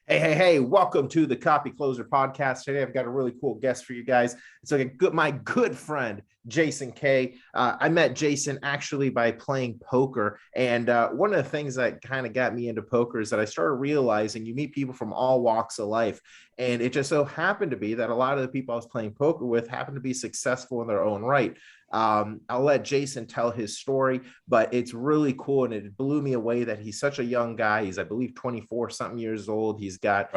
Hey, welcome to the Copy Closer podcast. Today, I've got a really cool guest for you guys. It's like my good friend, Jason K. I met Jason actually by playing poker. And one of the things that kind of got me into poker is that I started realizing you meet people from all walks of life. And it just so happened to be that a lot of the people I was playing poker with happened to be successful in their own right. I'll let Jason tell his story, but it's really cool. And it blew me away that he's such a young guy. He's, I believe, 24 something years old. He's got,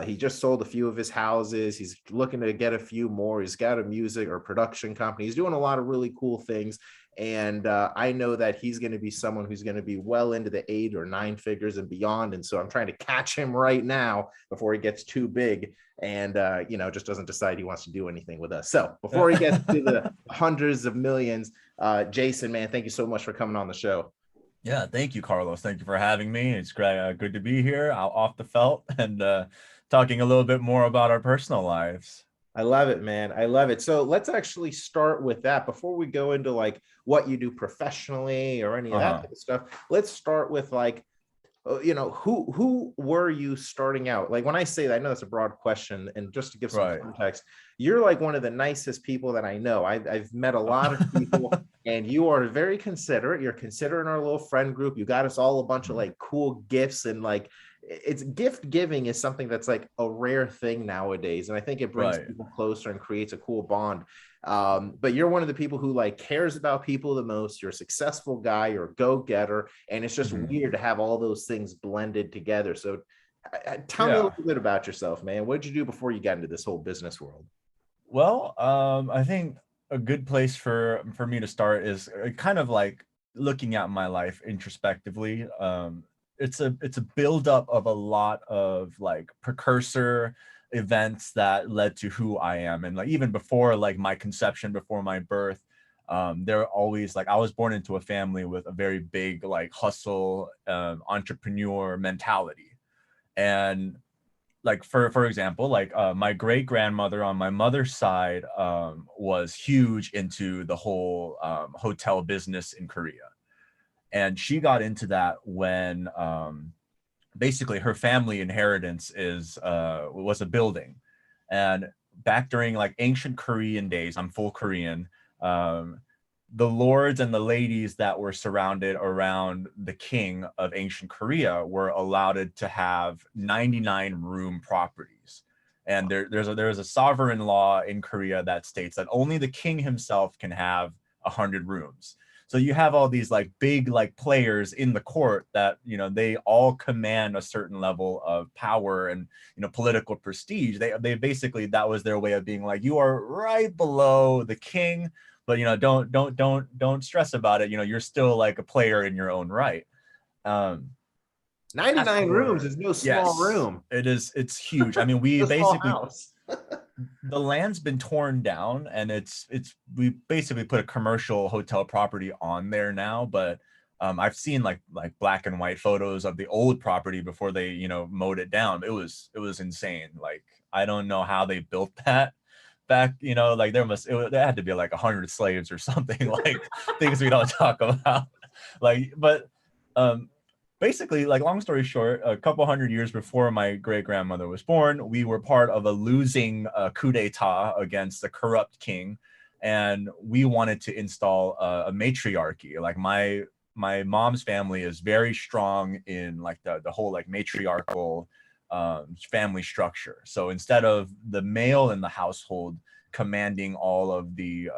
he just sold a few of his houses. He's looking to get a few more. He's got a music or production company. He's doing a lot of really cool things. And I know that he's going to be someone who's going to be well into the 8 or 9 figures and beyond. And so I'm trying to catch him right now before he gets too big and, just doesn't decide he wants to do anything with us. So before he gets to the hundreds of millions, Jason, man, thank you so much for coming on the show. Yeah, thank you, Carlos. Thank you for having me. It's great, good to be here off the felt and talking a little bit more about our personal lives. I love it, man. I love it. So let's actually start with that before we go into like what you do professionally or any of that type of stuff. Let's start with like, who were you starting out? Like when I say that, I know that's a broad question, and just to give some context, you're like one of the nicest people that I know. I've met a lot of people and you are very considerate. You're considering our little friend group. You got us all a bunch of like cool gifts, and like it's gift giving is something that's like a rare thing nowadays. And I think it brings people closer and creates a cool bond. But you're one of the people who like cares about people the most. You're a successful guy, you're a go-getter, and it's just weird to have all those things blended together. So tell me a little bit about yourself, man. What did you do before you got into this whole business world? Well, I think a good place for me to start is kind of like looking at my life introspectively. It's a buildup of a lot of like precursor events that led to who I am. And like even before like my conception, before my birth, there are always like I was born into a family with a very big like hustle entrepreneur mentality. And like for example, like my great grandmother on my mother's side was huge into the whole hotel business in Korea. And she got into that when basically her family inheritance was a building. And back during like ancient Korean days, I'm full Korean, the lords and the ladies that were surrounded around the king of ancient Korea were allowed to have 99 room properties. And there's a sovereign law in Korea that states that only the king himself can have 100 rooms. So you have all these like big like players in the court that, they all command a certain level of power and, political prestige. They basically, that was their way of being like, you are right below the king, but, don't stress about it. You're still like a player in your own right. 99 rooms is no small room. It's huge. I mean, we basically the land's been torn down and we basically put a commercial hotel property on there now, but I've seen like black and white photos of the old property before they mowed it down. It was insane. Like I don't know how they built that back, like there had to be like 100 slaves or something, like things we don't talk about, like, but basically, like long story short, a couple hundred years before my great grandmother was born, we were part of a losing coup d'etat against the corrupt king, and we wanted to install a matriarchy. Like my mom's family is very strong in like the whole like matriarchal family structure. So instead of the male in the household commanding all of the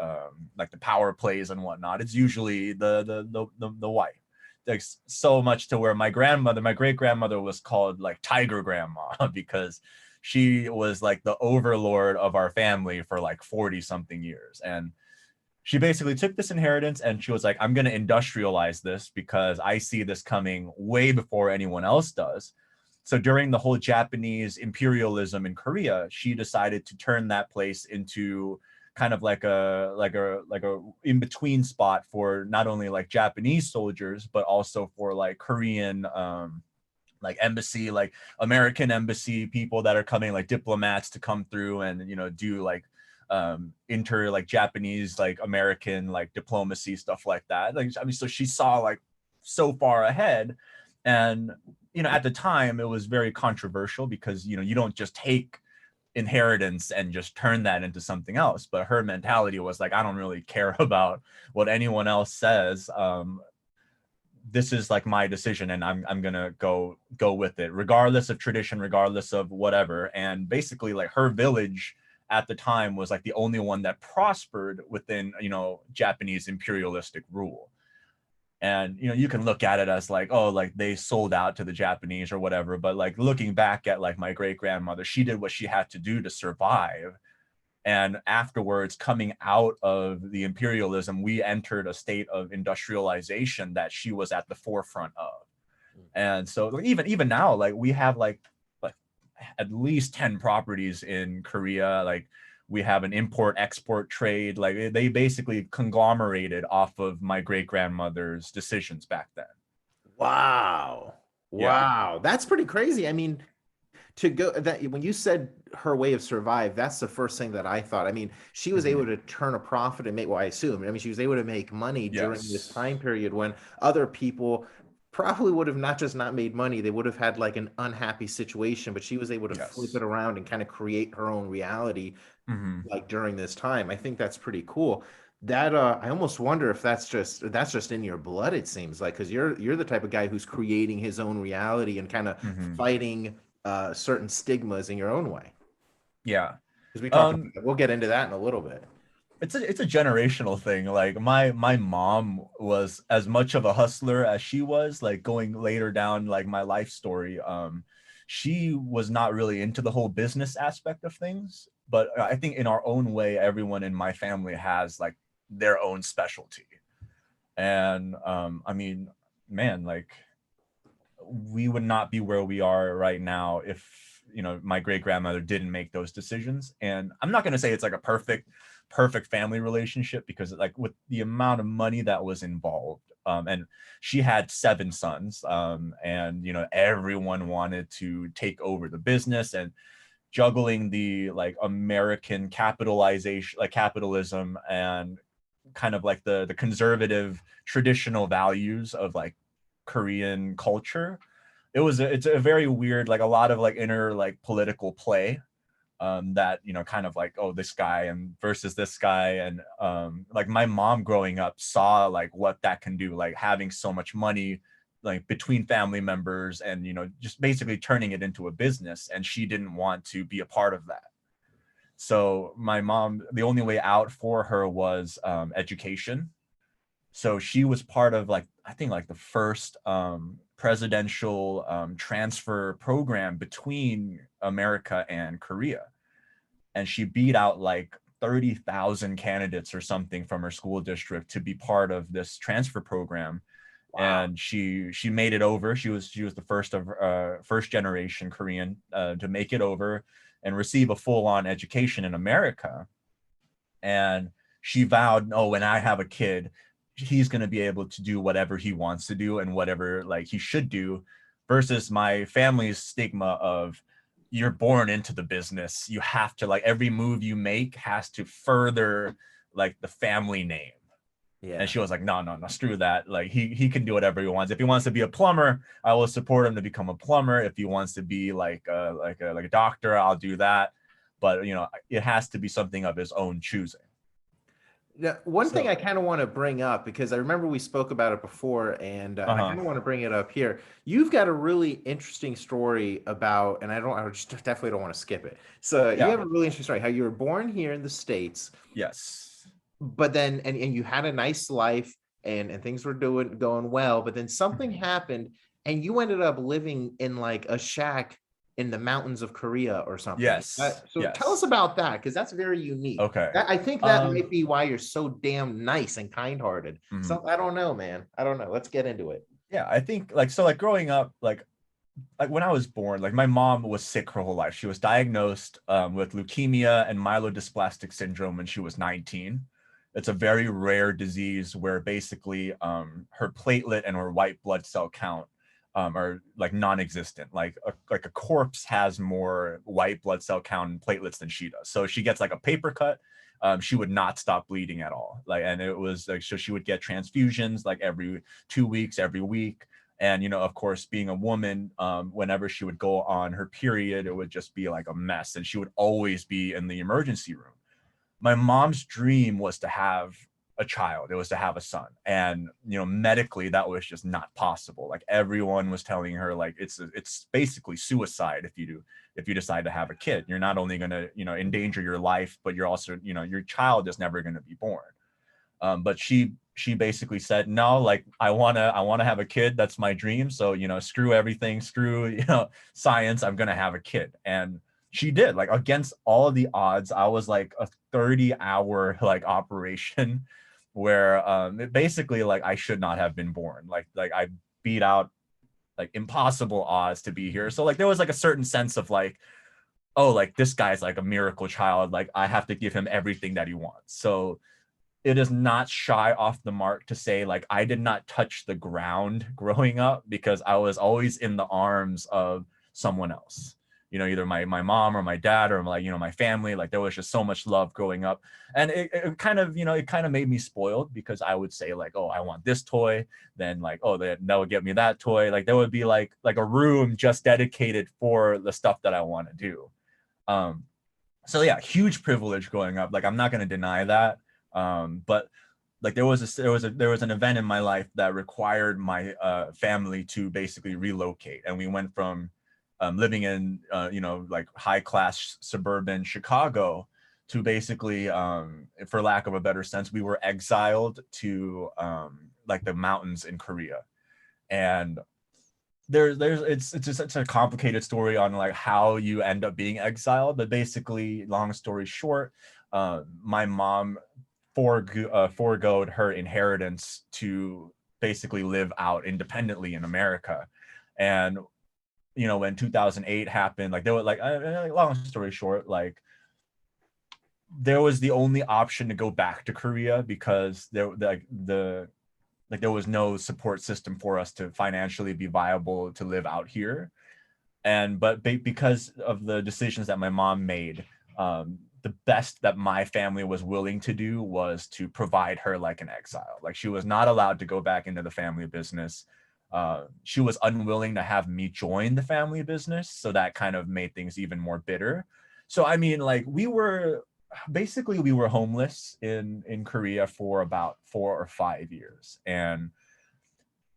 like the power plays and whatnot, it's usually the wife. Like so much to where my great grandmother was called like Tiger Grandma because she was like the overlord of our family for like 40 something years. And she basically took this inheritance and she was like, I'm going to industrialize this because I see this coming way before anyone else does. So during the whole Japanese imperialism in Korea, she decided to turn that place into kind of like a in between spot for not only like Japanese soldiers, but also for like Korean like embassy, like American embassy people that are coming, like diplomats to come through and do like inter like Japanese like American like diplomacy stuff like that. Like I mean, so she saw like so far ahead. And, at the time it was very controversial because, you don't just take inheritance and just turn that into something else. But her mentality was like, I don't really care about what anyone else says. This is like my decision, and I'm gonna go with it, regardless of tradition, regardless of whatever. And basically, like, her village at the time was like the only one that prospered within, Japanese imperialistic rule. And you can look at it as like, oh, like they sold out to the Japanese or whatever, but like looking back at like my great grandmother, she did what she had to do to survive. And afterwards, coming out of the imperialism, we entered a state of industrialization that she was at the forefront of. And so even now, like, we have like at least 10 properties in Korea. Like, we have an import-export trade. Like, they basically conglomerated off of my great-grandmother's decisions back then. Wow. Yeah. Wow. That's pretty crazy. I mean, to go that when you said her way of survive, that's the first thing that I thought. I mean, she was able to turn a profit and make, well, I assume, I mean, she was able to make money during this time period when other people probably would have not just not made money, they would have had like an unhappy situation, but she was able to flip it around and kind of create her own reality like during this time. I think that's pretty cool. That I almost wonder if that's just in your blood, it seems like, because you're the type of guy who's creating his own reality and kind of fighting certain stigmas in your own way. Yeah. Because we talked about that. We'll get into that in a little bit. It's a generational thing. Like, my mom was as much of a hustler as she was, like, going later down like my life story. She was not really into the whole business aspect of things, but I think in our own way, everyone in my family has like their own specialty. And I mean, man, like, we would not be where we are right now if my great grandmother didn't make those decisions. And I'm not going to say it's like a perfect family relationship, because like with the amount of money that was involved, and she had 7 sons, and everyone wanted to take over the business, and juggling the like American capitalization, like capitalism, and kind of like the conservative traditional values of like Korean culture. It's a very weird, like, a lot of like inner like political play, that kind of like, oh, this guy and versus this guy. And like, my mom growing up saw like what that can do, like having so much money like between family members, and just basically turning it into a business, and she didn't want to be a part of that. So my mom, the only way out for her was education. So she was part of like, I think like the first presidential transfer program between America and Korea. And she beat out like 30,000 candidates or something from her school district to be part of this transfer program. Wow. And she made it over. She was the first generation Korean to make it over and receive a full-on education in America. And she vowed, oh, when I have a kid, he's going to be able to do whatever he wants to do and whatever like he should do, versus my family's stigma of, you're born into the business, you have to, like, every move you make has to further like the family name. Yeah. And she was like, no, screw that. Like, he can do whatever he wants. If he wants to be a plumber, I will support him to become a plumber. If he wants to be like a doctor, I'll do that. But it has to be something of his own choosing. Yeah, one thing I kind of want to bring up, because I remember we spoke about it before, and I kind of want to bring it up here. You've got a really interesting story about, and I just definitely don't want to skip it. So you have a really interesting story, how you were born here in the States. Yes. But then, and you had a nice life, and things were going well, but then something happened, and you ended up living in like a shack in the mountains of Korea or something. Yes. Tell us about that, because that's very unique. Okay. I think that might be why you're so damn nice and kind-hearted. So I don't know, man. I don't know. Let's get into it. Yeah, I think like growing up, like when I was born, like my mom was sick her whole life. She was diagnosed with leukemia and myelodysplastic syndrome when she was 19. It's a very rare disease where basically her platelet and her white blood cell count are like non-existent. Like a corpse has more white blood cell count and platelets than she does. So she gets like a paper cut. She would not stop bleeding at all. Like, and it was like, so she would get transfusions like every 2 weeks, every week. And, you know, of course, being a woman, whenever she would go on her period, it would just be like a mess. And she would always be in the emergency room. My mom's dream was to have a child. It was to have a son. And, you know, medically, that was just not possible. Like everyone was telling her, like, it's basically suicide if you decide to have a kid. You're not only going to, you know, endanger your life, but you're also, you know, your child is never going to be born. But she basically said, no, like I wanna have a kid. That's my dream. So, you know, screw everything, screw, you know, science. I'm gonna have a kid. And she did, like, against all of the odds. I was like a 30-hour like operation where it basically, like, I should not have been born. Like I beat out like impossible odds to be here. So like there was like a certain sense of like, oh, like this guy's like a miracle child. Like I have to give him everything that he wants. So it is not shy off the mark to say, like, I did not touch the ground growing up because I was always in the arms of someone else, you know, either my mom or my dad or like, you know, my family. Like there was just so much love growing up. And it kind of, you know, it kind of made me spoiled because I would say like, oh, I want this toy. Then like, oh, that would get me that toy. Like there would be like a room just dedicated for the stuff that I want to do. So yeah, huge privilege growing up. Like I'm not going to deny that. But like there was an event in my life that required my family to basically relocate, and we went from living in you know, like high class suburban Chicago to basically, for lack of a better sense, we were exiled to like the mountains in Korea. And it's just such a complicated story on like how you end up being exiled, but basically, long story short, my mom foregoed her inheritance to basically live out independently in America. And, you know, when 2008 happened, like there was like, long story short, like there was the only option to go back to Korea because there was no support system for us to financially be viable to live out here. And but because of the decisions that my mom made, the best that my family was willing to do was to provide her like an exile. Like she was not allowed to go back into the family business. She was unwilling to have me join the family business. So that kind of made things even more bitter. So, I mean, like we were homeless in Korea for about 4 or 5 years. And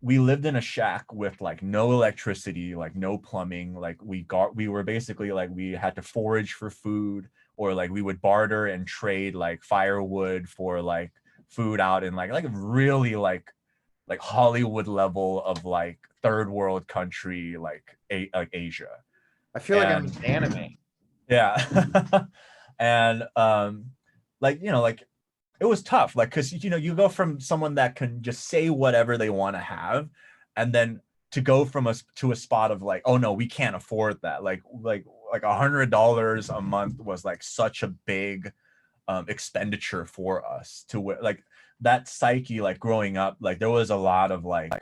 we lived in a shack with like no electricity, like no plumbing. Like we were basically like, we had to forage for food, or like we would barter and trade like firewood for like food out in like really like Hollywood level of like third world country, like Asia. I feel like I'm in anime. Yeah. And like, you know, like it was tough, like, because, you know, you go from someone that can just say whatever they want to have, and then to go from us to a spot of like, oh no, we can't afford that. Like $100 a month was like such a big expenditure for us to like that psyche. Like growing up, like there was a lot of like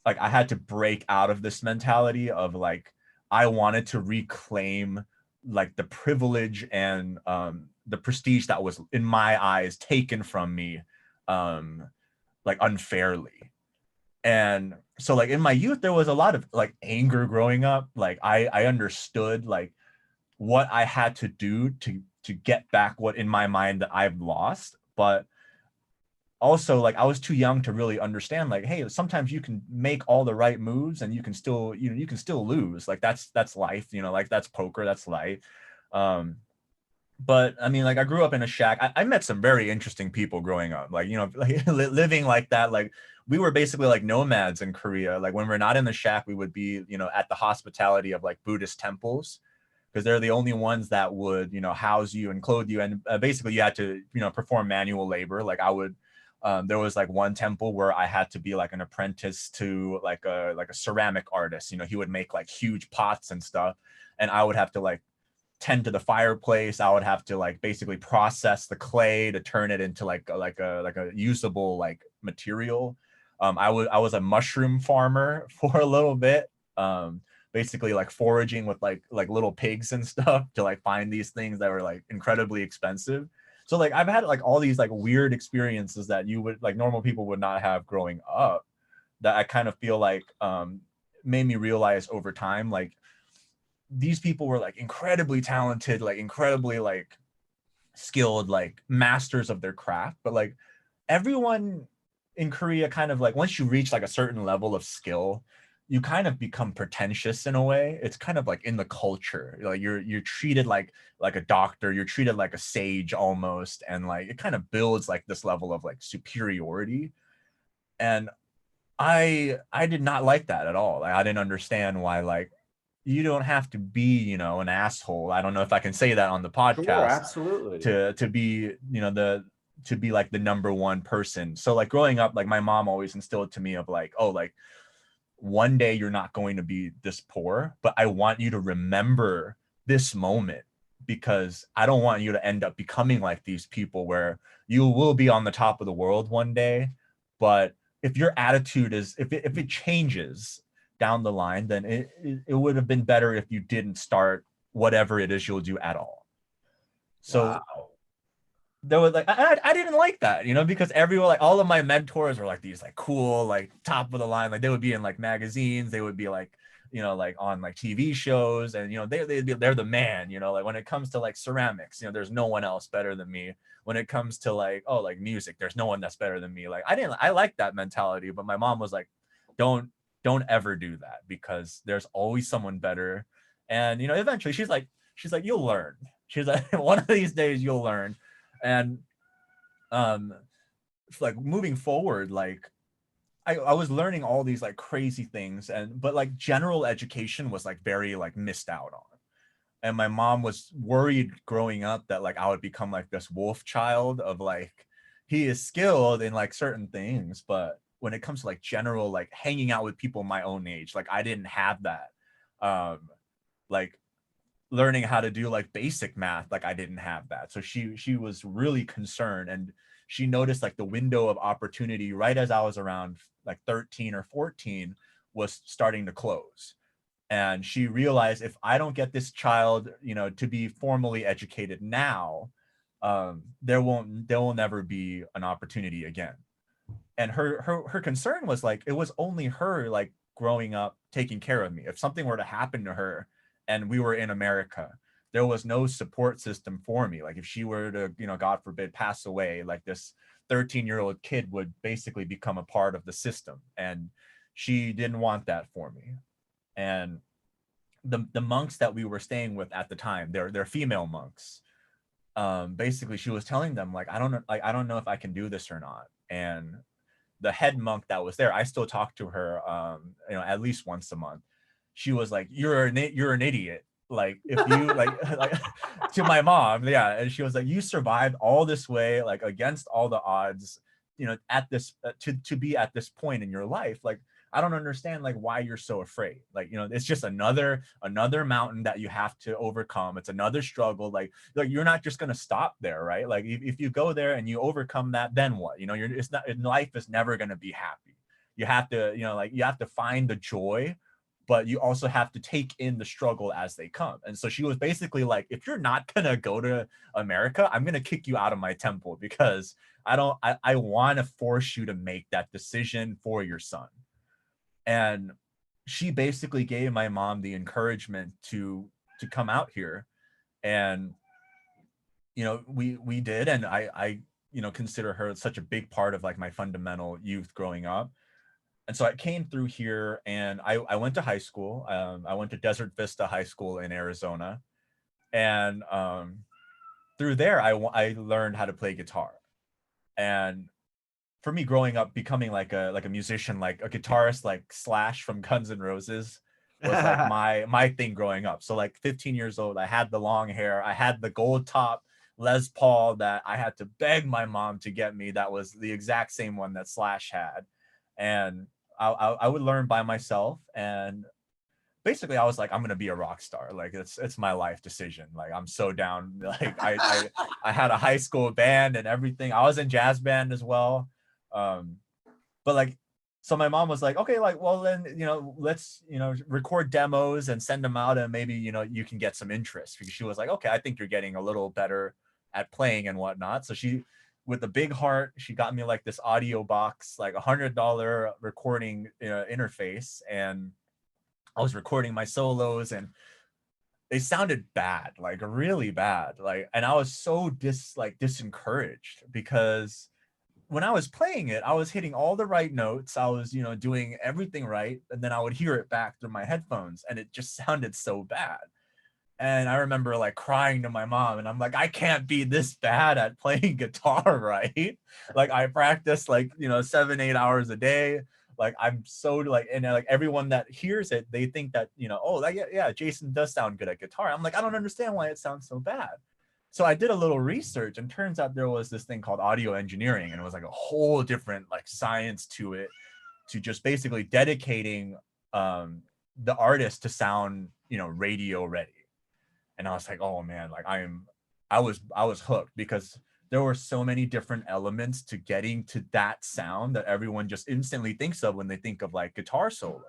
I had to break out of this mentality of like I wanted to reclaim like the privilege and the prestige that was in my eyes taken from me like unfairly. And so like in my youth there was a lot of like anger growing up. Like I understood like what I had to do to get back what in my mind that I've lost, but also like I was too young to really understand like, hey, sometimes you can make all the right moves and you can still, you know, you can still lose. Like that's life, you know, like that's poker, that's life. But I mean, like I grew up in a shack. I met some very interesting people growing up, like, you know, like, living like that. Like we were basically like nomads in Korea. Like when we're not in the shack, we would be, you know, at the hospitality of like Buddhist temples, because they're the only ones that would, you know, house you and clothe you. And basically you had to, you know, perform manual labor. Like I would, there was like one temple where I had to be like an apprentice to like a ceramic artist. You know, he would make like huge pots and stuff, and I would have to like tend to the fireplace. I would have to like basically process the clay to turn it into like a usable like material. I was a mushroom farmer for a little bit. Basically like foraging with like little pigs and stuff to like find these things that were like incredibly expensive. So like I've had like all these like weird experiences that you would like normal people would not have growing up. that I kind of feel like made me realize over time, like these people were like incredibly talented, like incredibly like skilled, like masters of their craft. But like everyone in Korea kind of like, once you reach like a certain level of skill, you kind of become pretentious in a way. It's kind of like in the culture, like you're treated like a doctor, you're treated like a sage almost, and like it kind of builds like this level of like superiority. And I did not like that at all. Like I didn't understand why, like, you don't have to be, you know, an asshole. I don't know if I can say that on the Sure, podcast, absolutely. to be, you know, to be like the number one person. So like growing up, like my mom always instilled to me of like, oh, like one day you're not going to be this poor, but I want you to remember this moment, because I don't want you to end up becoming like these people where you will be on the top of the world one day. But if your attitude is, if it changes down the line, then it would have been better if you didn't start whatever it is you'll do at all. So Wow. there was like, I didn't like that, you know, because everyone, like all of my mentors were like these like cool, like top of the line, like they would be in like magazines, they would be like, you know, like on like TV shows, and you know, they're the man, you know, like when it comes to like ceramics, you know, there's no one else better than me. When it comes to like, oh, like music, there's no one that's better than me. Like I like that mentality, but my mom was like, don't don't ever do that, because there's always someone better. And you know, eventually she's like, you'll learn. She's like, one of these days you'll learn. And um like moving forward, like I was learning all these like crazy things, and but like general education was like very like missed out on. And my mom was worried growing up that like I would become like this wolf child of like, he is skilled in like certain things, but when it comes to like general like hanging out with people my own age, like I didn't have that. Like learning how to do like basic math, like I didn't have that. So she was really concerned, and she noticed like the window of opportunity right as I was around like 13 or 14 was starting to close. And she realized, if I don't get this child, you know, to be formally educated now, there will never be an opportunity again. And her concern was like, it was only her like growing up taking care of me. If something were to happen to her and we were in America, there was no support system for me. Like if she were to, you know, God forbid, pass away, like this 13-year-old kid would basically become a part of the system. And she didn't want that for me. And the monks that we were staying with at the time, they're female monks. Basically she was telling them like, I don't know if I can do this or not. And the head monk that was there, I still talk to her, you know, at least once a month. She was like, you're an idiot. Like if you like, like to my mom, yeah. And she was like, you survived all this way, like against all the odds, you know, at this, to be at this point in your life. Like, I don't understand like why you're so afraid. Like, you know, it's just another mountain that you have to overcome. It's another struggle. Like you're not just going to stop there, right? Like if you go there and you overcome that, then what? You know, it's not, life is never going to be happy. You have to, you know, like you have to find the joy, but you also have to take in the struggle as they come. And so she was basically like, if you're not going to go to America, I'm going to kick you out of my temple, because I want to force you to make that decision for your son. And she basically gave my mom the encouragement to come out here. And you know, we did. And I you know, consider her such a big part of like my fundamental youth growing up. And so I came through here, and I went to high school. I went to Desert Vista High School in Arizona. And through there I learned how to play guitar. And for me growing up, becoming like a musician, like a guitarist, like Slash from Guns N' Roses was like my thing growing up. So like 15 years old, I had the long hair, I had the gold top Les Paul that I had to beg my mom to get me. That was the exact same one that Slash had. And I would learn by myself. And basically I was like, I'm gonna be a rock star. Like it's my life decision. Like I'm so down. Like I had a high school band and everything. I was in jazz band as well. But like, so my mom was like, okay, like, well then, you know, let's, you know, record demos and send them out, and maybe, you know, you can get some interest. Because she was like, okay, I think you're getting a little better at playing and whatnot. So she with a big heart, she got me like this audio box, like $100 recording interface, and I was recording my solos, and they sounded bad, like really bad. Like, and I was so disencouraged, because when I was playing it, I was hitting all the right notes. I was, doing everything right. And then I would hear it back through my headphones, and it just sounded so bad. And I remember like crying to my mom, and I'm like, I can't be this bad at playing guitar, right? Like, I practice like, 7-8 hours a day. Like, I'm so like, and like everyone that hears it, they think that, oh, like, yeah, Jason does sound good at guitar. I'm like, I don't understand why it sounds so bad. So I did a little research, and turns out there was this thing called audio engineering, and it was like a whole different like science to it, to just basically dedicating the artist to sound, radio ready. And I was like, oh man, like I was hooked, because there were so many different elements to getting to that sound that everyone just instantly thinks of when they think of like guitar solo.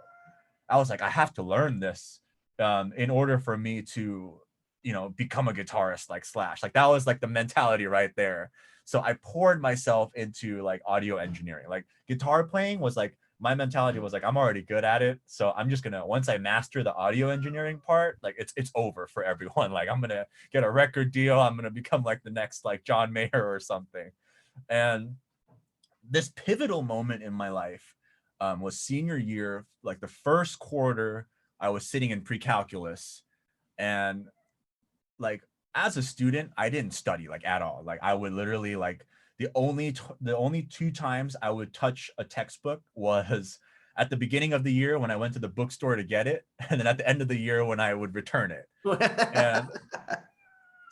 I was like, I have to learn this in order for me to, become a guitarist like Slash. Like, that was like the mentality right there. So I poured myself into like audio engineering. Like, guitar playing was like, my mentality was like, I'm already good at it. So I'm just gonna, once I master the audio engineering part, like it's over for everyone. Like, I'm gonna get a record deal. I'm gonna become like the next like John Mayer or something. And this pivotal moment in my life was senior year, like the first quarter. I was sitting in pre-calculus, and like, as a student, I didn't study like at all. Like, I would literally like, the only 2 times I would touch a textbook was at the beginning of the year when I went to the bookstore to get it, and then at the end of the year when I would return it. And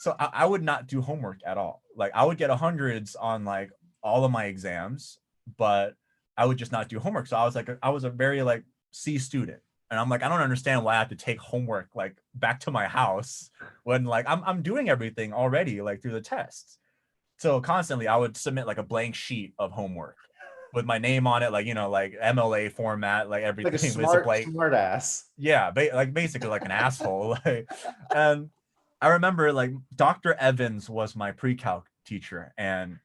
so I would not do homework at all. Like, I would get 100s on like all of my exams, but I would just not do homework. So I was a very like C student. And I'm like, I don't understand why I have to take homework like back to my house when like I'm doing everything already like through the tests. So constantly I would submit like a blank sheet of homework with my name on it, like, like MLA format, like everything. Like a smart ass. Yeah, like basically like an asshole. Like, and I remember like Dr. Evans was my pre-calc teacher, and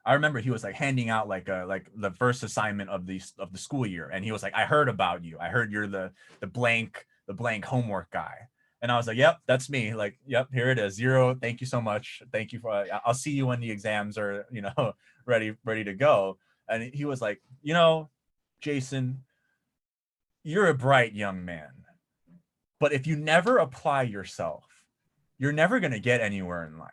I remember he was like handing out like the first assignment of the school year, and he was like, I heard about you. I heard you're the blank homework guy. And I was like, yep, that's me. Like, yep, here it is. 0. Thank you so much. Thank you for, I'll see you when the exams are, ready to go. And he was like, Jason, you're a bright young man, but if you never apply yourself, you're never going to get anywhere in life.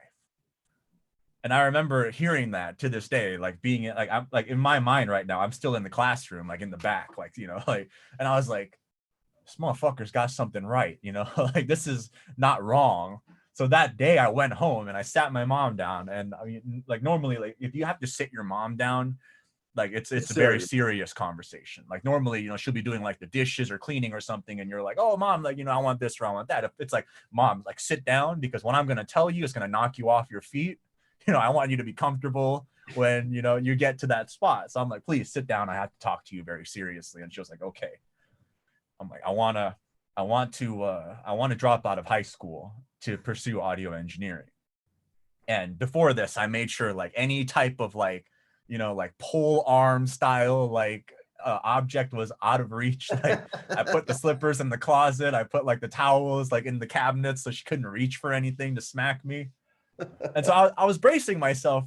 And I remember hearing that to this day, like being like, I'm like in my mind right now, I'm still in the classroom, like in the back, like, like, and I was like, this motherfucker's got something right, like this is not wrong. So that day I went home and I sat my mom down, and I mean, like normally, like if you have to sit your mom down, like it's a very serious conversation. Like normally, she'll be doing like the dishes or cleaning or something, and you're like, oh mom, like, I want this or I want that. If it's like, mom, like sit down, because what I'm going to tell you is going to knock you off your feet. I want you to be comfortable when, you get to that spot. So I'm like, please sit down. I have to talk to you very seriously. And she was like, okay. I'm like, I want to drop out of high school to pursue audio engineering. And before this, I made sure like any type of like, like pole arm style, like object was out of reach. Like I put the slippers in the closet. I put like the towels like in the cabinet so she couldn't reach for anything to smack me. And so I was bracing myself,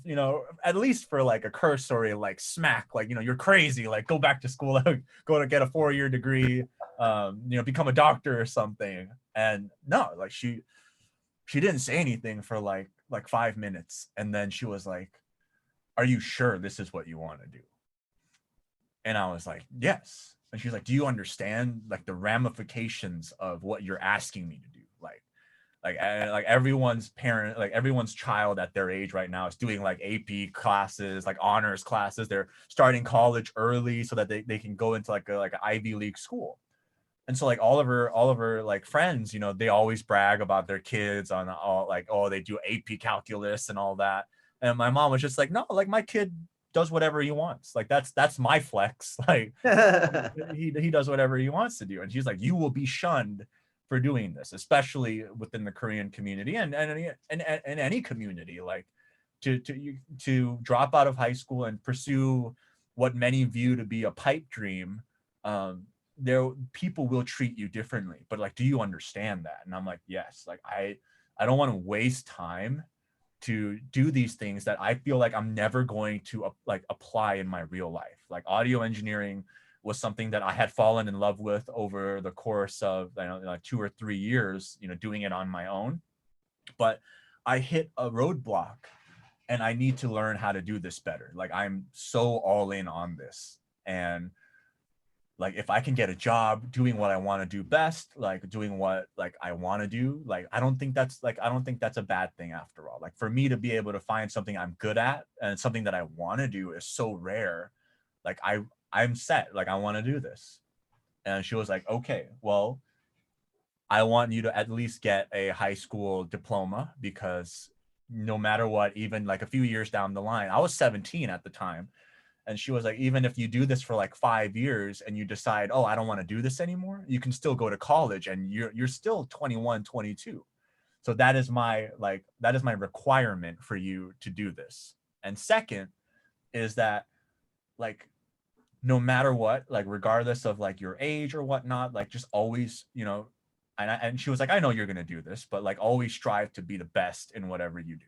at least for like a cursory like smack, like, you're crazy, like go back to school, go to get a 4-year degree, become a doctor or something. And no, like she didn't say anything for like 5 minutes. And then she was like, are you sure this is what you want to do? And I was like, yes. And she's like, do you understand like the ramifications of what you're asking me to do? Like everyone's parent, like everyone's child at their age right now is doing like AP classes, like honors classes. They're starting college early so that they can go into like an Ivy League school. And so like all of her like friends, they always brag about their kids on all like, oh, they do AP calculus and all that. And my mom was just like, no, like my kid does whatever he wants. Like that's my flex. Like he does whatever he wants to do. And she's like, you will be shunned for doing this, especially within the Korean community and any community. Like to drop out of high school and pursue what many view to be a pipe dream, there people will treat you differently. But like, do you understand that? And I'm like, yes. Like I don't want to waste time to do these things that I feel like I'm never going to like apply in my real life. Like audio engineering was something that I had fallen in love with over the course of, you know, like 2 or 3 years, you know, doing it on my own. But I hit a roadblock and I need to learn how to do this better. Like I'm so all in on this. And like, if I can get a job doing what I want to do best, like doing what like I want to do, like, I don't think that's a bad thing after all. Like for me to be able to find something I'm good at and something that I want to do is so rare. Like I'm set, like I want to do this. And she was like, okay, well, I want you to at least get a high school diploma, because no matter what, even like a few years down the line, I was 17 at the time. And she was like, even if you do this for like 5 years and you decide, oh, I don't want to do this anymore, you can still go to college and you're still 21, 22. So that is my requirement for you to do this. And second is that, like, no matter what, like regardless of like your age or whatnot, like just always, you know, and she was like, I know you're going to do this, but like always strive to be the best in whatever you do.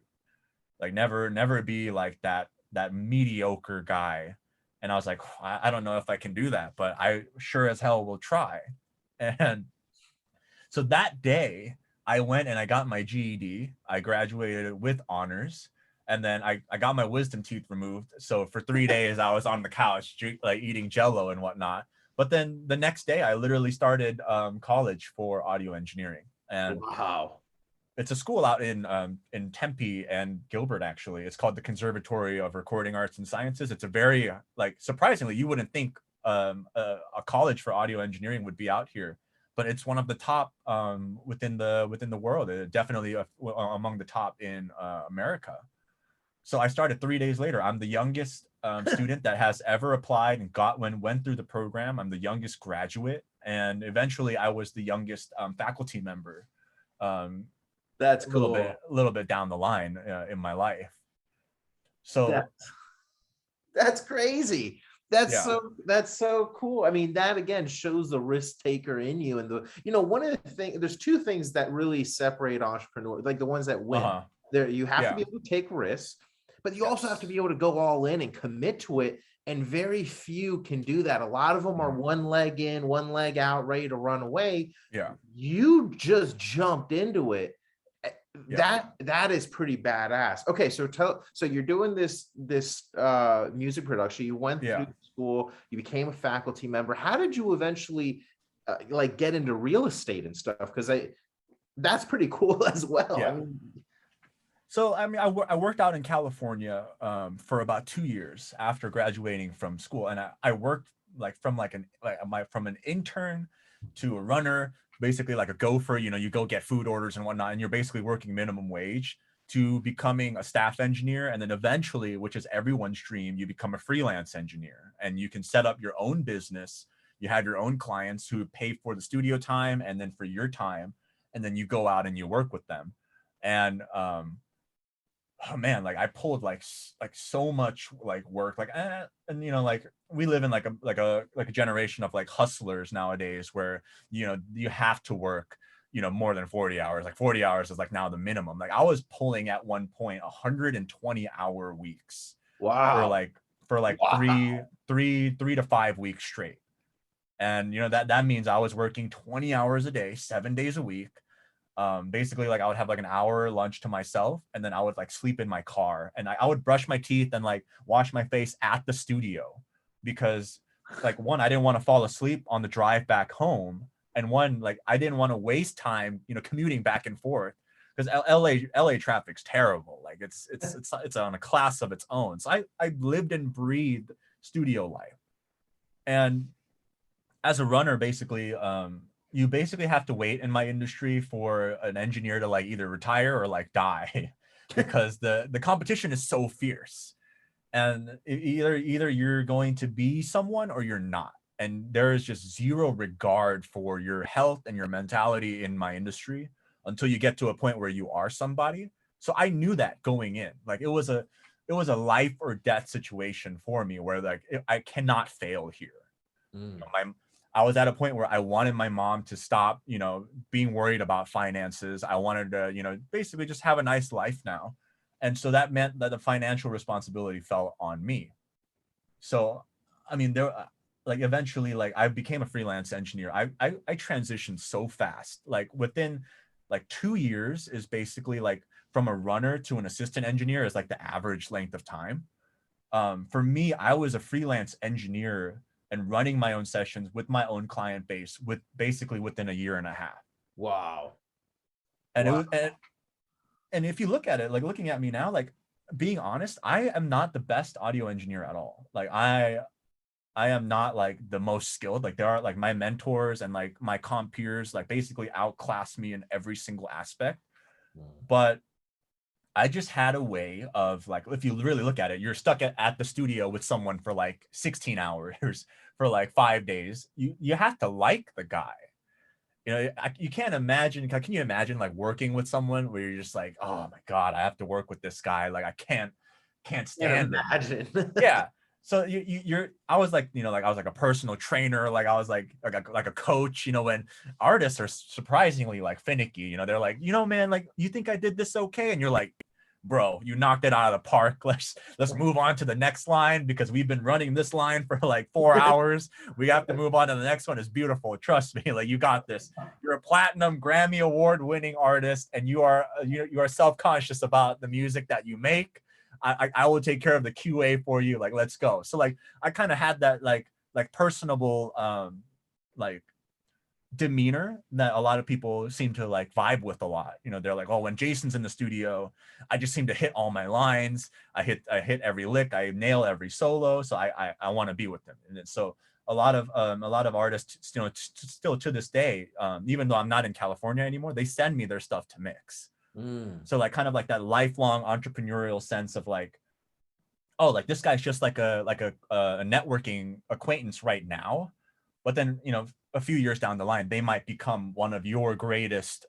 Like never be like that mediocre guy. And I was like, I don't know if I can do that, but I sure as hell will try. And so that day I went and I got my GED. I graduated with honors. And then I got my wisdom teeth removed. So for 3 days I was on the couch, like eating Jello and whatnot. But then the next day I literally started college for audio engineering. And wow. It's a school out in Tempe and Gilbert, actually. It's called the Conservatory of Recording Arts and Sciences. It's a very, like, surprisingly, you wouldn't think a college for audio engineering would be out here, but it's one of the top within the world. Definitely among the top in America. So I started 3 days later. I'm the youngest student that has ever applied and went through the program. I'm the youngest graduate, and eventually I was the youngest faculty member. That's cool. A little bit down the line in my life. So that's crazy. That's so cool. I mean, that again shows the risk taker in you. And one of the things, there's two things that really separate entrepreneurs, like the ones that win. There, you have to be able to take risks, but you also have to be able to go all in and commit to it. And very few can do that. A lot of them are one leg in, one leg out, ready to run away. Yeah. You just jumped into it. That is pretty badass. Okay, so you're doing this music production. You went through school, you became a faculty member. How did you eventually like get into real estate and stuff? Because that's pretty cool as well. I worked out in California for about 2 years after graduating from school, and I worked from an intern to a runner, basically like a gopher. You go get food orders and whatnot, and you're basically working minimum wage, to becoming a staff engineer. And then eventually, which is everyone's dream, you become a freelance engineer, and you can set up your own business. You have your own clients who pay for the studio time and then for your time, and then you go out and you work with them. And oh man, like I pulled like so much like work, and we live in like a generation of like hustlers nowadays, where you have to work more than 40 hours. Like 40 hours is like now the minimum. Like I was pulling at one point 120-hour weeks. Wow. For like wow. three to 5 weeks straight. And that means I was working 20 hours a day, 7 days a week. Basically, like I would have like an hour lunch to myself, and then I would like sleep in my car, and I would brush my teeth and like wash my face at the studio, because like, one, I didn't want to fall asleep on the drive back home, and one, like I didn't want to waste time commuting back and forth, because LA traffic's terrible. Like it's on a class of its own. So I lived and breathed studio life. And as a runner, basically you basically have to wait in my industry for an engineer to like either retire or like die, because the competition is so fierce, and either you're going to be someone or you're not. And there is just zero regard for your health and your mentality in my industry until you get to a point where you are somebody. So I knew that going in, like it was a life or death situation for me where like I cannot fail here. You know, I was at a point where I wanted my mom to stop, you know, being worried about finances. I wanted to, you know, basically just have a nice life now. And so that meant that the financial responsibility fell on me. So, I mean, there, like eventually, like I became a freelance engineer. I transitioned so fast, like within like 2 years is basically like from a runner to an assistant engineer is like the average length of time. For me, I was a freelance engineer and running my own sessions with my own client base with basically within a year and a half. Wow. And wow. it was, and if you look at it, like looking at me now, like being honest, I am not the best audio engineer at all. Like I am not like the most skilled. Like there are like my mentors and like my comp peers like basically outclass me in every single aspect. But I just had a way of like, if you really look at it, you're stuck at the studio with someone for like 16 hours for like 5 days. You have to like the guy. You know, you can't imagine. Can you imagine like working with someone where you're just like, oh my God, I have to work with this guy. Like I can't stand him. Imagine. Yeah. So I was like, you know, like I was like a personal trainer, like I was like a coach, you know, when artists are surprisingly like finicky, you know, they're like, you know, man, like you think I did this okay? And you're like, bro, you knocked it out of the park. Let's move on to the next line because we've been running this line for like 4 hours. We have to move on to the next one. It's beautiful. Trust me, like you got this. You're a platinum Grammy award winning artist and you are self-conscious about the music that you make. I will take care of the QA for you. Like, let's go. So like I kind of had that like personable like demeanor that a lot of people seem to like vibe with a lot. You know, they're like, oh, when Jason's in the studio, I just seem to hit all my lines. I hit every lick. I nail every solo. So I want to be with them. And so a lot of artists still to this day, even though I'm not in California anymore, they send me their stuff to mix. So like kind of like that lifelong entrepreneurial sense of like, oh, like this guy's just like a networking acquaintance right now, but then, you know, a few years down the line, they might become one of your greatest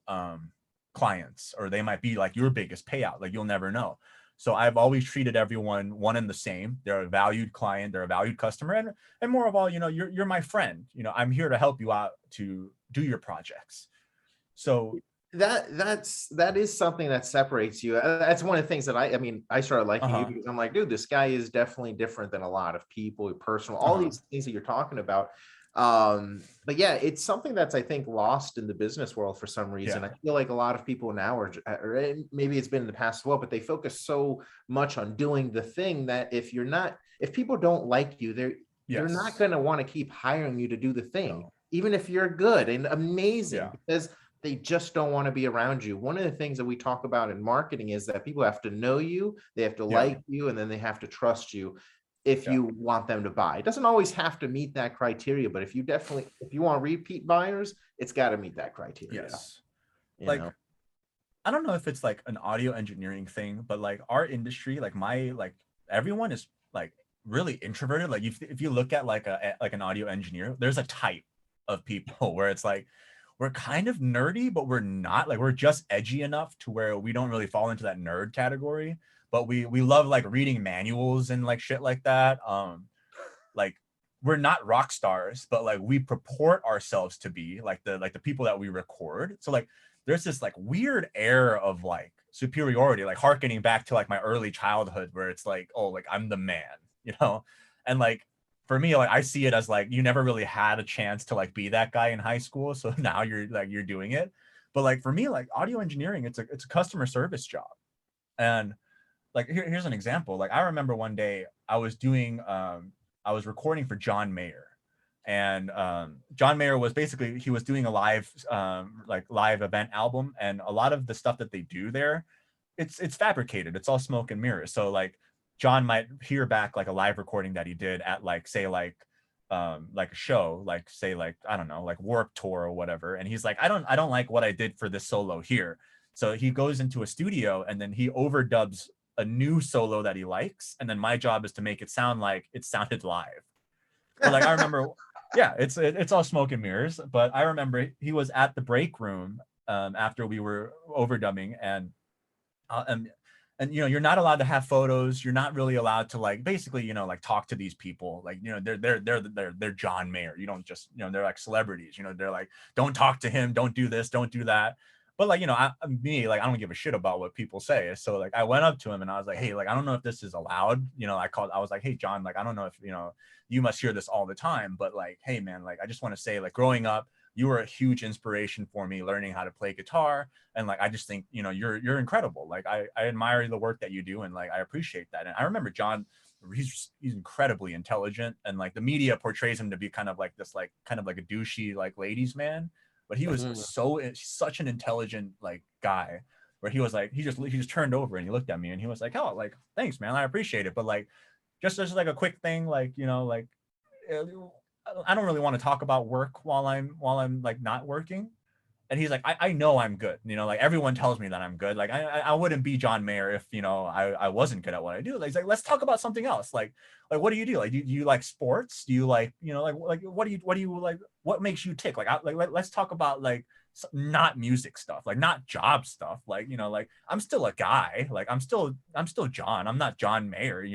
clients, or they might be like your biggest payout. Like you'll never know. So I've always treated everyone one and the same. They're a valued client, they're a valued customer, and more of all, you know, you're my friend. You know, I'm here to help you out to do your projects. So that is something that separates you. That's one of the things that I mean, I started liking you because I'm like, dude, this guy is definitely different than a lot of people, personal, all these things that you're talking about. But yeah, it's something that's, I think, lost in the business world for some reason. I feel like a lot of people now are, maybe it's been in the past as well, but they focus so much on doing the thing that if people don't like you, they're not going to want to keep hiring you to do the thing, even if you're good and amazing, because they just don't want to be around you. One of the things that we talk about in marketing is that people have to know you, they have to like you, and then they have to trust you if you want them to buy. It doesn't always have to meet that criteria, but if you want repeat buyers, it's got to meet that criteria. Yes. Like, I don't know if it's like an audio engineering thing, but like our industry, like everyone is like really introverted. Like if you look at like an audio engineer, there's a type of people where it's like, we're kind of nerdy, but we're not. Like we're just edgy enough to where we don't really fall into that nerd category. But we love like reading manuals and like shit like that. Like we're not rock stars, but like we purport ourselves to be like the people that we record. So like there's this like weird air of like superiority, like harkening back to like my early childhood where it's like, oh, like I'm the man, you know? And like for me, like I see it as like you never really had a chance to like be that guy in high school, so now you're doing it. But like for me, like audio engineering, it's a customer service job. And like here's an example. Like I remember one day I was recording for John Mayer, and John Mayer was basically, he was doing a live event album, and a lot of the stuff that they do there, it's fabricated. It's all smoke and mirrors. So like John might hear back like a live recording that he did at like say like a show, like say like I don't know, like Warped Tour or whatever, and he's like, I don't like what I did for this solo here. So he goes into a studio and then he overdubs a new solo that he likes, and then my job is to make it sound like it sounded live. But like I remember, yeah, it's all smoke and mirrors. But I remember he was at the break room after we were overdubbing, and and you're not allowed to have photos. You're not really allowed to like basically like talk to these people. Like they're John Mayer. You don't just they're like celebrities. They're like, don't talk to him. Don't do this. Don't do that. But like I don't give a shit about what people say. So like I went up to him and I was like, hey, like I don't know if this is allowed. I was like, hey John, like I don't know if you must hear this all the time, but like, hey man, like I just want to say, like growing up, you were a huge inspiration for me learning how to play guitar. And like, I just think, you're incredible. Like I admire the work that you do. And like, I appreciate that. And I remember John, he's incredibly intelligent, and like the media portrays him to be kind of like this, like kind of like a douchey, like ladies man. But he was such an intelligent like guy, where he was like, he just turned over and he looked at me and he was like, oh, like, thanks, man. I appreciate it. But like, just like a quick thing, like, like, I don't really want to talk about work while I'm like not working. And he's like, I know I'm good. Like everyone tells me that I'm good. Like I wouldn't be John Mayer if, I wasn't good at what I do. Like, he's like, let's talk about something else. Like, what do you do? Like, do you like sports? Do you like, like, what do you like, what makes you tick? Like, let's talk about like not music stuff, like not job stuff. Like, like I'm still a guy. Like I'm still John. I'm not John Mayer,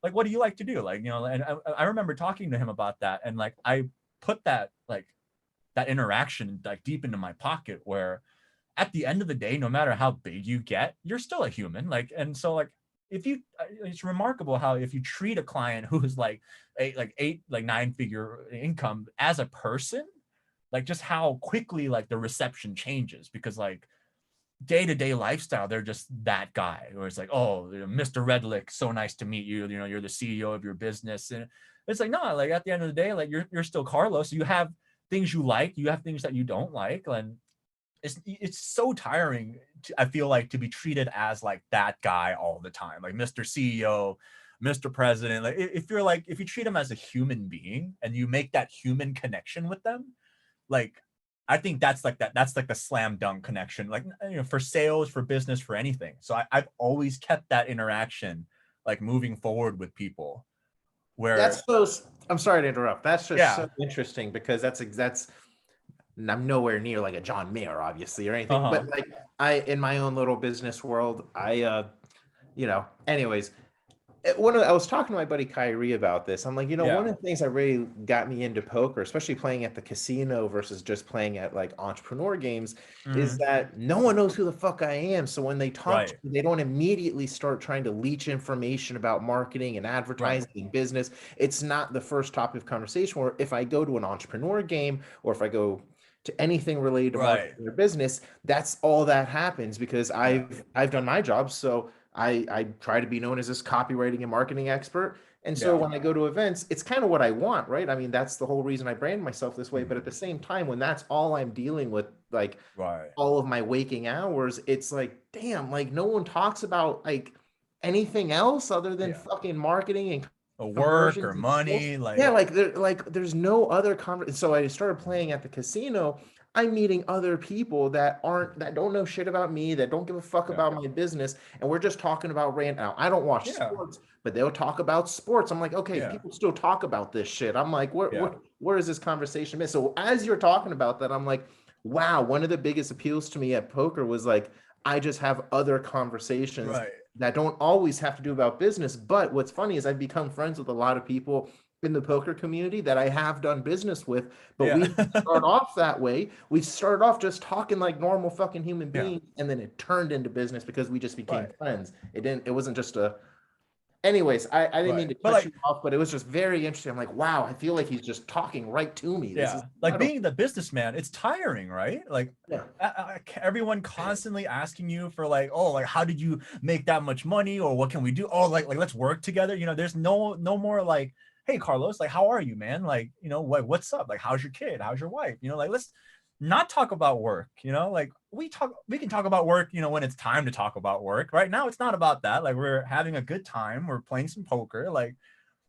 like, what do you like to do? Like, and I remember talking to him about that. And like, I put that, like, that interaction like deep into my pocket, where at the end of the day, no matter how big you get, you're still a human. Like, and so like, it's remarkable how if you treat a client who is like eight, like 9-figure income as a person, like just how quickly like the reception changes, because like day-to-day lifestyle, they're just that guy where it's like, oh, Mr. Redlich, so nice to meet you. You're the CEO of your business. And it's like, no, like at the end of the day, like you're still Carlos. You have things you like, you have things that you don't like. And it's so tiring, I feel like, to be treated as like that guy all the time, like Mr. CEO, Mr. President. Like if you treat them as a human being and you make that human connection with them, like I think that's like the slam dunk connection, like for sales, for business, for anything. So I've always kept that interaction like moving forward with people. Where I'm sorry to interrupt. That's just so yeah, interesting, because that's I'm nowhere near like a John Mayer, obviously, or anything, but like in my own little business world, anyways, I was talking to my buddy Kyrie about this. I'm like, one of the things that really got me into poker, especially playing at the casino versus just playing at like entrepreneur games, is that no one knows who the fuck I am. So when they talk to me, they don't immediately start trying to leech information about marketing and advertising and business. It's not the first topic of conversation. Where if I go to an entrepreneur game, or if I go to anything related to marketing or business, that's all that happens, because I've done my job. So I try to be known as this copywriting and marketing expert. And so when I go to events, it's kind of what I want, right? I mean, that's the whole reason I brand myself this way. But at the same time, when that's all I'm dealing with, like all of my waking hours, it's like, damn, like no one talks about like anything else other than fucking marketing and work or money. Like there's no other conversation. So I started playing at the casino. I'm meeting other people that don't know shit about me, that don't give a fuck about my business, and we're just talking about now. I don't watch sports, but they'll talk about sports. I'm like, okay, people still talk about this shit. I'm like, where is this conversation been? So as you're talking about that, I'm like, wow, one of the biggest appeals to me at poker was like, I just have other conversations that don't always have to do about business. But what's funny is I've become friends with a lot of people in the poker community that I have done business with, but we start off that way. We started off just talking like normal fucking human beings, and then it turned into business because we just became friends. It wasn't just anyways, I didn't mean to cut you off, but it was just very interesting. I'm like, wow, I feel like he's just talking right to me. This is like being the businessman, it's tiring, right? Like everyone constantly asking you for like, oh, like how did you make that much money, or what can we do? Oh, like let's work together. There's no more like, hey Carlos, like how are you, man? Like, what's up? Like how's your kid? How's your wife? Like let's not talk about work. Like we can talk about work, when it's time to talk about work. Right now it's not about that. Like we're having a good time, we're playing some poker, like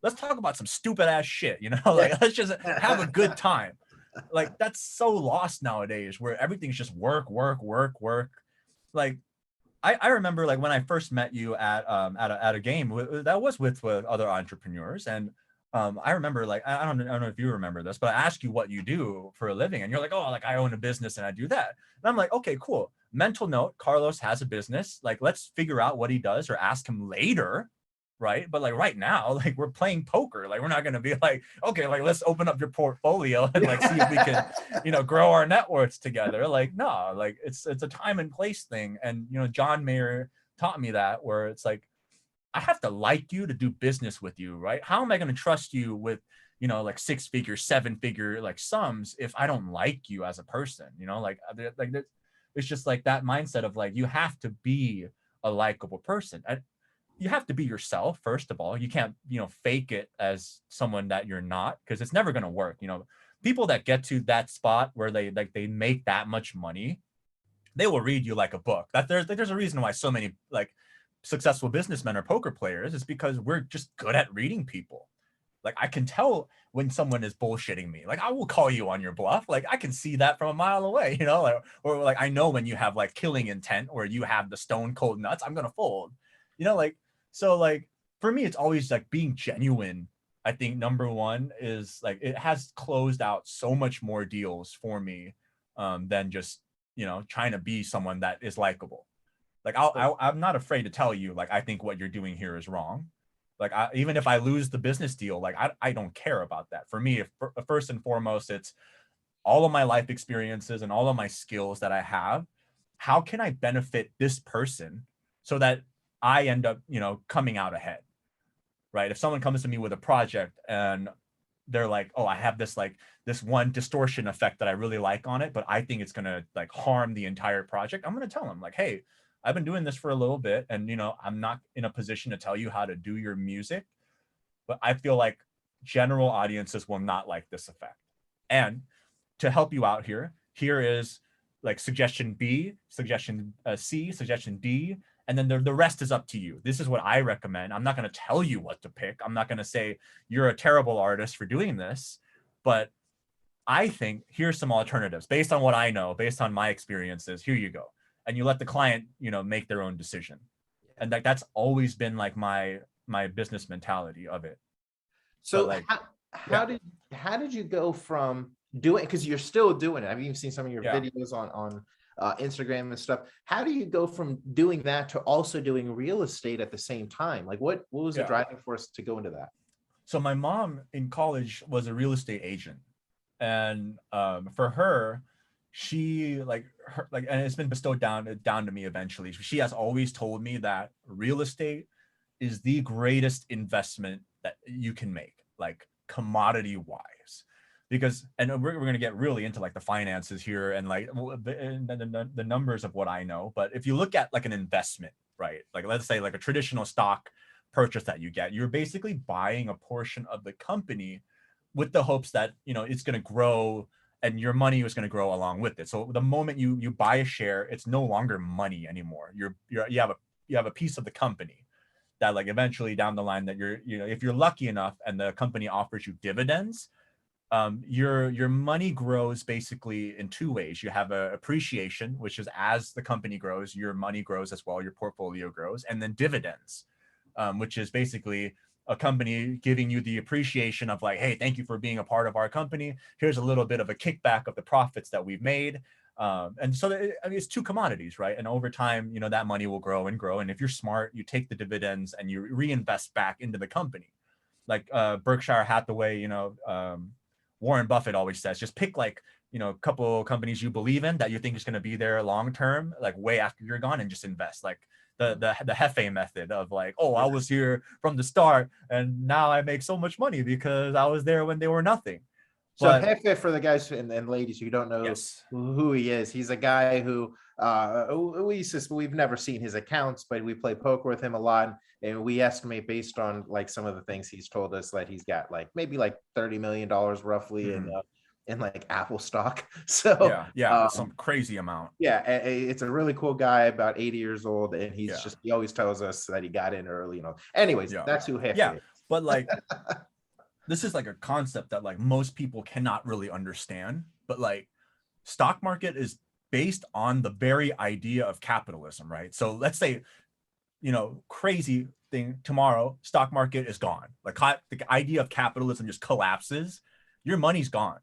let's talk about some stupid ass shit, like let's just have a good time. Like that's so lost nowadays, where everything's just work. Like I remember like when I first met you at a game that was with other entrepreneurs, and I remember like I don't know if you remember this, but I asked you what you do for a living, and you're like, oh, like I own a business and I do that, and I'm like, okay, cool. mental note, Carlos has a business. Like, let's figure out what he does or ask him later. Right. But like right now, like we're playing poker. Like we're not going to be like, okay, like let's open up your portfolio and like see if we can, grow our net worths together. Like, no, like it's a time and place thing. And, John Mayer taught me that, where it's like, I have to like you to do business with you. Right. How am I going to trust you with, like 6-figure, 7-figure, like sums if I don't like you as a person, it's just like that mindset of like, you have to be a likable person. You have to be yourself, first of all. You can't, fake it as someone that you're not, because it's never going to work. People that get to that spot where they make that much money, they will read you like a book. That there's a reason why so many like successful businessmen are poker players, is because we're just good at reading people. Like I can tell when someone is bullshitting me. Like I will call you on your bluff. Like I can see that from a mile away, or like I know when you have like killing intent or you have the stone cold nuts, I'm going to fold, So like for me, it's always like being genuine. I think number one is like, it has closed out so much more deals for me than just, trying to be someone that is likable. Like I'm not afraid to tell you, like, I think what you're doing here is wrong. Like even if I lose the business deal, like I don't care about that. For me, first and foremost, it's all of my life experiences and all of my skills that I have. How can I benefit this person so that I end up, coming out ahead, right? If someone comes to me with a project and they're like, oh, I have this one distortion effect that I really like on it, but I think it's going to like harm the entire project, I'm going to tell them like, hey, I've been doing this for a little bit and, I'm not in a position to tell you how to do your music, but I feel like general audiences will not like this effect. And to help you out here is like suggestion B, suggestion C, suggestion D, and then the rest is up to you. This is what I recommend. I'm not going to tell you what to pick. I'm not going to say you're a terrible artist for doing this, but I think here's some alternatives based on what I know, based on my experiences. Here you go. And you let the client, make their own decision. And that's always been like my business mentality of it. So like, how did you go from doing, because you're still doing it. I've even seen some of your videos on Instagram and stuff. How do you go from doing that to also doing real estate at the same time? Like what was the driving force to go into that? So my mom in college was a real estate agent. And for her, she and it's been bestowed down to me eventually. She has always told me that real estate is the greatest investment that you can make, like commodity wise, because, and we're going to get really into like the finances here and like the numbers of what I know. But if you look at like an investment, right? Like let's say like a traditional stock purchase that you get, you're basically buying a portion of the company with the hopes that, it's going to grow and your money is going to grow along with it. So the moment you buy a share, it's no longer money anymore. You have a piece of the company that like eventually down the line that if you're lucky enough and the company offers you dividends, your money grows basically in two ways. You have a appreciation, which is as the company grows, your money grows as well, your portfolio grows, and then dividends, which is basically a company giving you the appreciation of like, hey, thank you for being a part of our company. Here's a little bit of a kickback of the profits that we've made. And so it's two commodities, right? And over time, that money will grow and grow. And if you're smart, you take the dividends and you reinvest back into the company. Like Berkshire Hathaway, Warren Buffett always says, just pick like, a couple companies you believe in that you think is going to be there long term, like way after you're gone, and just invest. Like the Hefe method of like, oh, I was here from the start and now I make so much money because I was there when they were nothing. So Hefe, for the guys and ladies who don't know who he is, he's a guy who we've never seen his accounts, but we play poker with him a lot, and we estimate based on like some of the things he's told us that he's got like maybe like $30 million roughly in like Apple stock. So some crazy amount. Yeah, it's a really cool guy, about 80 years old, and he always tells us that he got in early. Anyways, that's who Hefe is. But like. This is like a concept that like most people cannot really understand, but like stock market is based on the very idea of capitalism, right? So let's say, crazy thing, tomorrow, stock market is gone. Like the idea of capitalism just collapses. Your money's gone,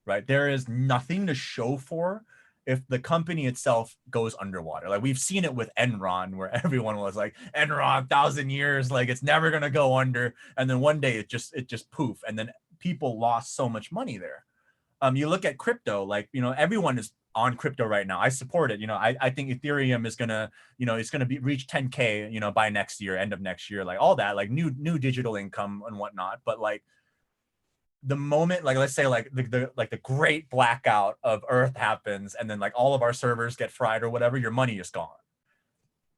right? There is nothing to show for if the company itself goes underwater. Like we've seen it with Enron, where everyone was like, Enron, 1,000 years, like it's never gonna go under. And then one day it just poof, and then people lost so much money there. You look at crypto, like, you know, everyone is on crypto right now. I support it. You know, I think Ethereum is gonna, you know, it's gonna reach 10K, you know, by next year, end of next year, like all that, like new digital income and whatnot. But like the moment, like let's say like the great blackout of Earth happens, and then like all of our servers get fried or whatever, your money is gone.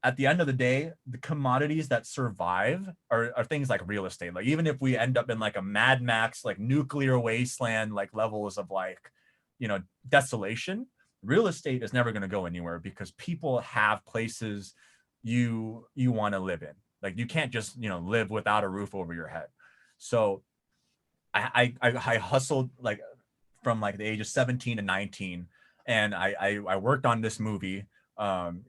At the end of the day, the commodities that survive are things like real estate. Like even if we end up in like a Mad Max, like nuclear wasteland, like levels of like, you know, desolation, real estate is never going to go anywhere because people have places you want to live in. Like you can't just, you know, live without a roof over your head. So I hustled like from like the age of 17 to 19, and I worked on this movie.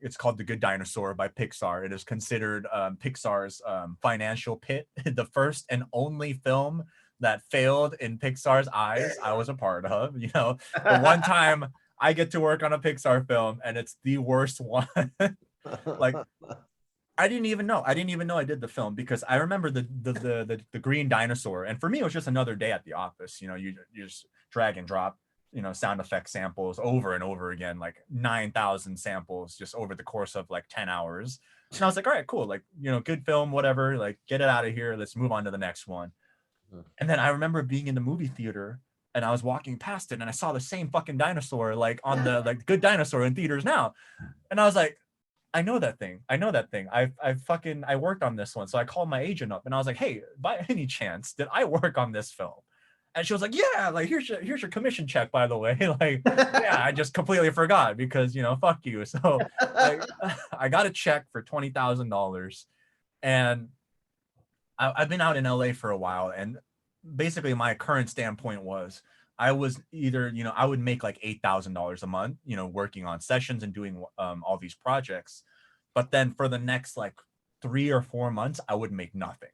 It's called The Good Dinosaur by Pixar. It is considered Pixar's financial pit, the first and only film that failed in Pixar's eyes. I was a part of, you know, the one time I get to work on a Pixar film and it's the worst one. Like I didn't even know I did the film because I remember the green dinosaur, and for me it was just another day at the office. You know, you just drag and drop, you know, sound effect samples over and over again, like 9,000 samples just over the course of like 10 hours. And I was like, all right, cool, like, you know, good film, whatever, like get it out of here, let's move on to the next one. And then I remember being in the movie theater and I was walking past it and I saw the same fucking dinosaur like on the like Good Dinosaur in theaters now, and I was like, I know that thing. I worked on this one. So I called my agent up and I was like, hey, by any chance, did I work on this film? And she was like, yeah, like here's your commission check, by the way. Like, yeah, I just completely forgot because, you know, fuck you. So like I got a check for $20,000, and I've been out in LA for a while. And basically my current standpoint was I was either, you know, I would make like $8,000 a month, you know, working on sessions and doing all these projects. But then for the next like 3 or 4 months, I would make nothing.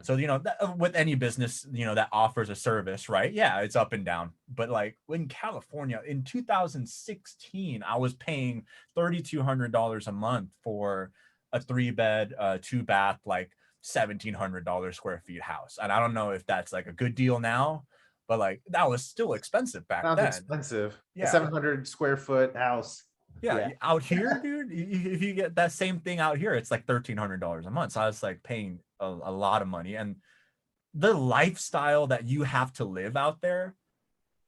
So, you know, with any business, you know, that offers a service, right? Yeah, it's up and down. But like in California in 2016, I was paying $3,200 a month for a 3-bed, 2-bath, like $1,700 square feet house. And I don't know if that's like a good deal now, but like that was still expensive back Sounds then. expensive. Yeah. A 700 square foot house. Yeah. Out here, dude, if you get that same thing out here, it's like $1,300 a month. So I was like paying a lot of money. And the lifestyle that you have to live out there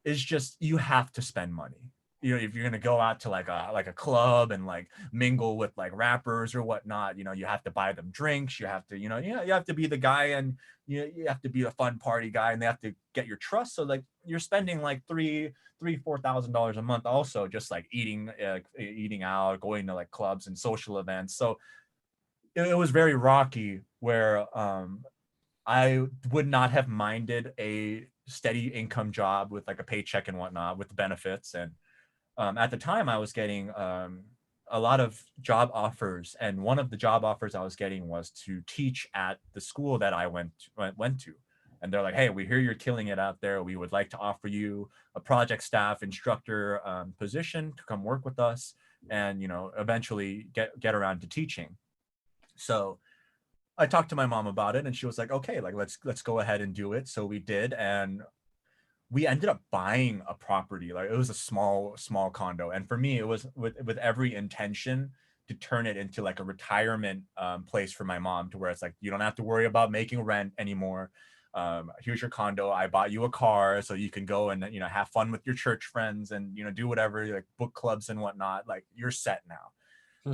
is just, you have to spend money. You know, if you're going to go out to like a club and like mingle with like rappers or whatnot, you know, you have to buy them drinks. You have to, you know, you have to be the guy, and you have to be a fun party guy, and they have to get your trust. So like you're spending like $4,000 a month also just like eating out, going to like clubs and social events. So it was very rocky, where I would not have minded a steady income job with like a paycheck and whatnot with the benefits. And at the time I was getting a lot of job offers. And one of the job offers I was getting was to teach at the school that I went to. And they're like, hey, we hear you're killing it out there. We would like to offer you a project staff instructor position to come work with us and, you know, eventually get around to teaching. So I talked to my mom about it, and she was like, okay, like let's go ahead and do it. So we did, and we ended up buying a property. Like it was a small condo, and for me it was with every intention to turn it into like a retirement place for my mom, to where it's like, you don't have to worry about making rent anymore. Here's your condo. I bought you a car so you can go and, you know, have fun with your church friends and, you know, do whatever, like book clubs and whatnot. Like you're set now.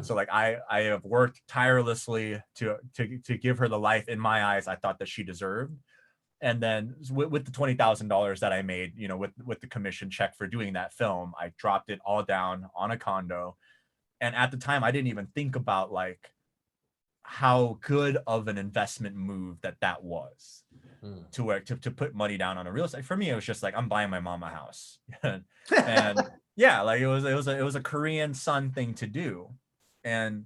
So like I have worked tirelessly to give her the life in my eyes I thought that she deserved. And then with the $20,000 that I made, you know, with the commission check for doing that film, I dropped it all down on a condo. And at the time, I didn't even think about like how good of an investment move that was, to where to put money down on a real estate. For me, it was just like, I'm buying my mom a house. And yeah, like it was a Korean son thing to do. And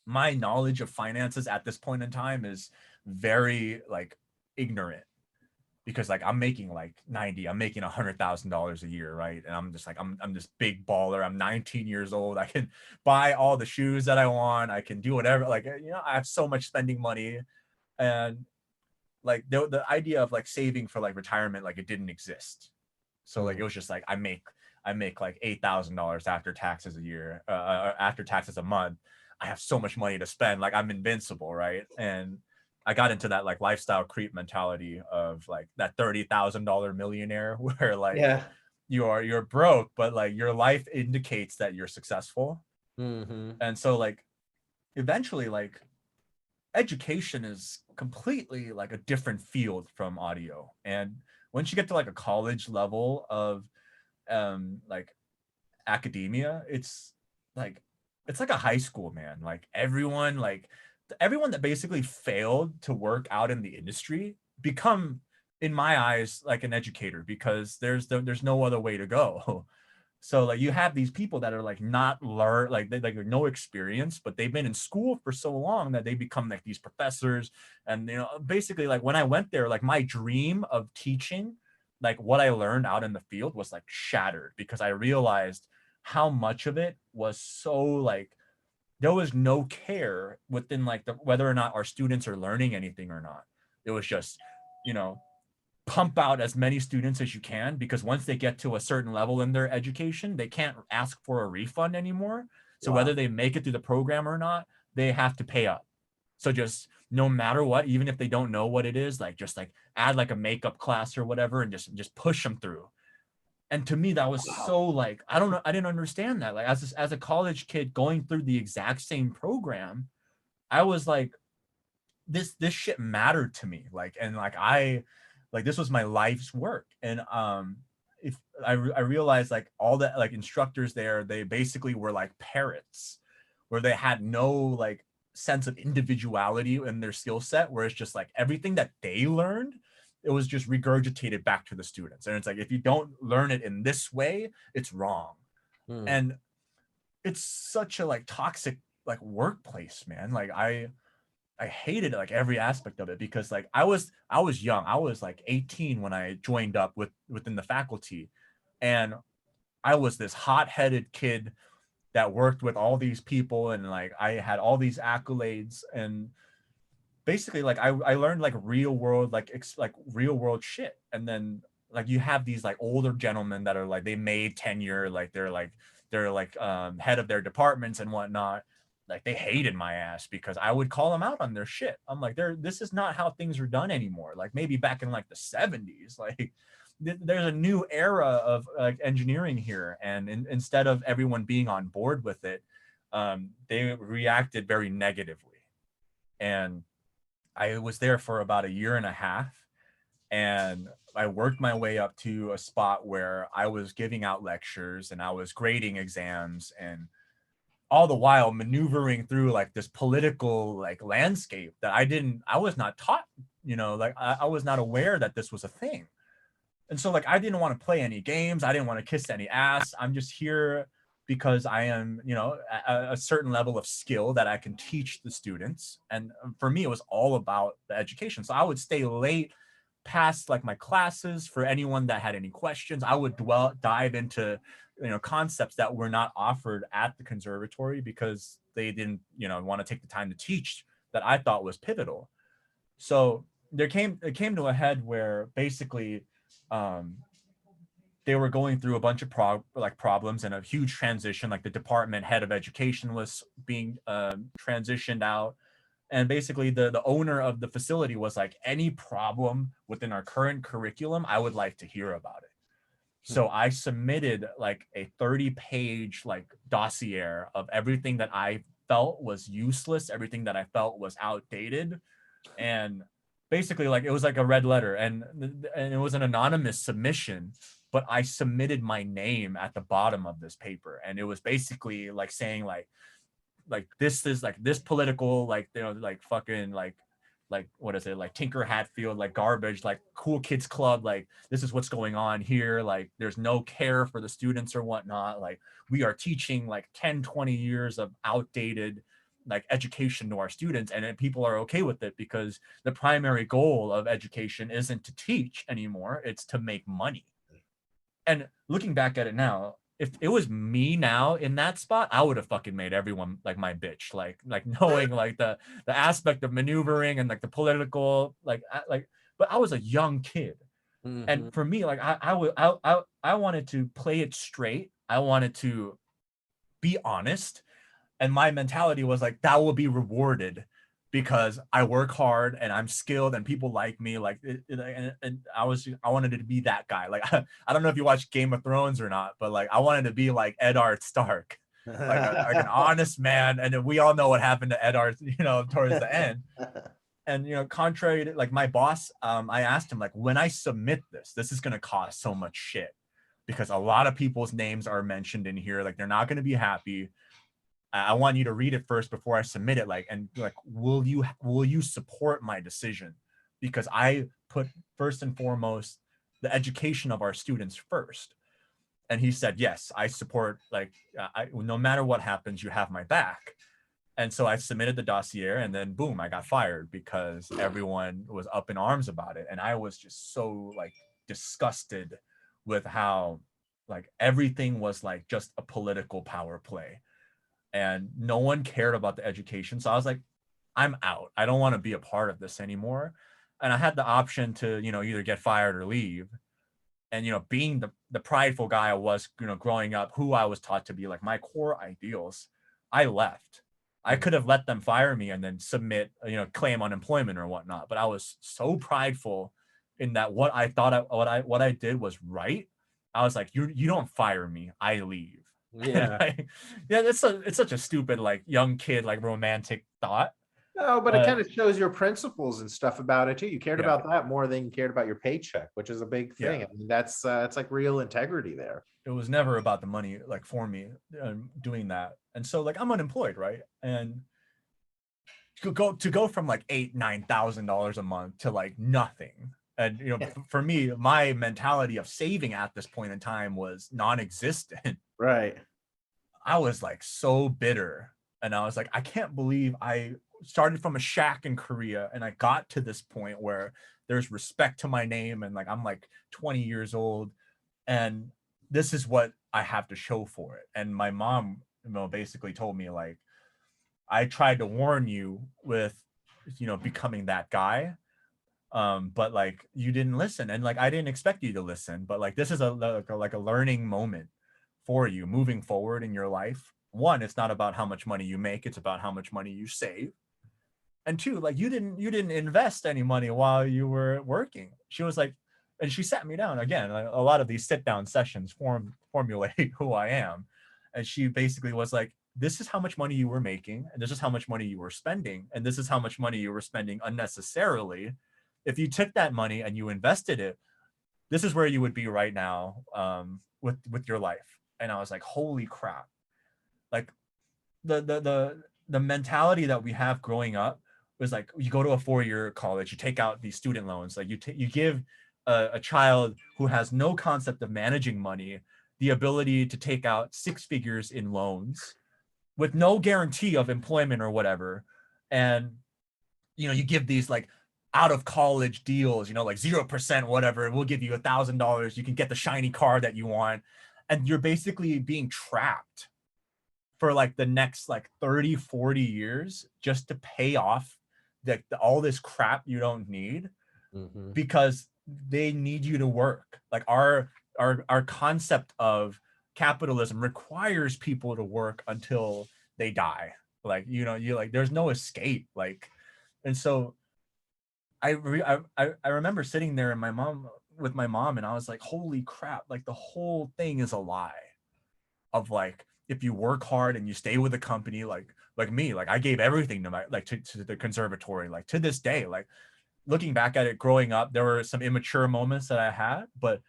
my knowledge of finances at this point in time is very like ignorant. because like I'm making like 90, I'm making $100,000 a year, right? And I'm just like, I'm this big baller. I'm 19 years old. I can buy all the shoes that I want. I can do whatever. Like, you know, I have so much spending money. And like the idea of like saving for like retirement, like it didn't exist. So like it was just like I make like $8,000 after taxes a year, after taxes a month. I have so much money to spend, like I'm invincible, right? And I got into that like lifestyle creep mentality of like that $30,000 millionaire, where like Yeah. you're broke, but like your life indicates that you're successful. And so like eventually like education is completely like a different field from audio. And once you get to like a college level of like academia, it's like a high school, man. Like everyone that basically failed to work out in the industry become, in my eyes, like an educator, because there's no other way to go. So like you have these people that are like not learn, like they like no experience, but they've been in school for so long that they become like these professors. And you know, basically like when I went there, like my dream of teaching, like what I learned out in the field was like shattered, because I realized how much of it was so like there was no care within like the whether or not our students are learning anything or not. It was just, you know, pump out as many students as you can, because once they get to a certain level in their education, they can't ask for a refund anymore. So whether they make it through the program or not, they have to pay up. So just no matter what, even if they don't know what it is, like just like add like a makeup class or whatever and just push them through. And to me, that was so like, I don't know, I didn't understand that. Like as a college kid going through the exact same program, I was like, this shit mattered to me. Like, and like like this was my life's work. And if I realized like all the like instructors there, they basically were like parrots, where they had no like sense of individuality in their skill set, where it's just like everything that they learned, it was just regurgitated back to the students. And it's like, if you don't learn it in this way, it's wrong. And it's such a like toxic like workplace, man. Like I hated like every aspect of it, because like I was young. I was like 18 when I joined up within the faculty, and I was this hot-headed kid that worked with all these people, and like I had all these accolades, and basically like I learned like real world like real world shit. And then like you have these like older gentlemen that are like they made tenure, like they're like head of their departments and whatnot. Like they hated my ass because I would call them out on their shit. I'm like, this is not how things are done anymore. Like maybe back in like the 70s, like there's a new era of like engineering here. And instead of everyone being on board with it, they reacted very negatively. And I was there for about a year and a half, and I worked my way up to a spot where I was giving out lectures and I was grading exams, and all the while maneuvering through like this political like landscape that I was not taught, you know, like I was not aware that this was a thing. And so like I didn't want to play any games. I didn't want to kiss any ass. I'm just here because I am, you know, a certain level of skill that I can teach the students. And for me, it was all about the education. So I would stay late past like my classes for anyone that had any questions. I would dive into, you know, concepts that were not offered at the conservatory because they didn't, you know, want to take the time to teach, that I thought was pivotal. So it came to a head where basically they were going through a bunch of problems and a huge transition. Like the department head of education was being transitioned out. And basically the owner of the facility was like, any problem within our current curriculum, I would like to hear about it. So I submitted like a 30-page like dossier of everything that I felt was useless, everything that I felt was outdated. And basically like it was like a red letter, and it was an anonymous submission, but I submitted my name at the bottom of this paper. And it was basically like saying like this is like this political, like, you know, like fucking like what is it, like Tinker Hatfield, like garbage, like Cool Kids Club, like this is what's going on here. Like there's no care for the students or whatnot. Like we are teaching like 10-20 years of outdated, like education to our students, and then people are okay with it because the primary goal of education isn't to teach anymore, it's to make money. And looking back at it now, if it was me now in that spot, I would have fucking made everyone like my bitch, like knowing like the aspect of maneuvering and like the political but I was a young kid. And for me, like I wanted to play it straight. I wanted to be honest, and my mentality was like, that will be rewarded because I work hard and I'm skilled and people like me. Like, and I wanted to be that guy. Like, I don't know if you watch Game of Thrones or not, but like, I wanted to be like Eddard Stark, like an honest man. And we all know what happened to Eddard, towards the end. And, contrary to like my boss, I asked him, like, when I submit this is going to cause so much shit because a lot of people's names are mentioned in here. Like, they're not going to be happy. I want you to read it first before I submit it. Like, and like, will you support my decision? Because I put first and foremost the education of our students first. And he said, yes, I support, like, no matter what happens, you have my back. And so I submitted the dossier, and then boom, I got fired because everyone was up in arms about it. And I was just so like disgusted with how like everything was like just a political power play. And no one cared about the education. So I was like, I'm out. I don't want to be a part of this anymore. And I had the option to, either get fired or leave. And, being the prideful guy I was, growing up, who I was taught to be like my core ideals, I left. I could have let them fire me and then submit, claim unemployment or whatnot. But I was so prideful in that what I did was right. I was like, you don't fire me, I leave. Yeah. Yeah, it's such a stupid, like, young kid, like, romantic thought. No, but it kind of shows your principles and stuff about it too. You cared Yeah. about that more than you cared about your paycheck, which is a big thing. Yeah. I mean, that's it's like real integrity there. It was never about the money, like, for me, doing that. And so, like, I'm unemployed, right? And to go from like $8,000-9,000 a month to like nothing. And for me, my mentality of saving at this point in time was non-existent. Right. I was like so bitter, and I was like, I can't believe I started from a shack in Korea and I got to this point where there's respect to my name, and like I'm like 20 years old, and this is what I have to show for it. And my mom, basically told me, like, I tried to warn you with, becoming that guy, but like you didn't listen, and like I didn't expect you to listen. But like this is a learning moment for you moving forward in your life. One, it's not about how much money you make; it's about how much money you save. And two, like you didn't invest any money while you were working. She was like, and she sat me down again. A lot of these sit down sessions formulate who I am, and she basically was like, this is how much money you were making, and this is how much money you were spending, and this is how much money you were spending unnecessarily. If you took that money and you invested it, this is where you would be right now, with your life. And I was like, holy crap. Like the mentality that we have growing up was like, you go to a 4-year college, you take out these student loans, like you give a child who has no concept of managing money the ability to take out 6 figures in loans with no guarantee of employment or whatever. And, you give these like out of college deals, like 0%, whatever. We'll give you $1,000. You can get the shiny car that you want. And you're basically being trapped for like the next like 30, 40 years just to pay off all this crap you don't need, because they need you to work. Like our concept of capitalism requires people to work until they die. Like, you like, there's no escape. Like, and so I remember sitting there with my mom, and I was like, holy crap, like the whole thing is a lie. Of like, if you work hard and you stay with the company, like me, like I gave everything to my, like to the conservatory, like to this day, like looking back at it, growing up, there were some immature moments that I had, but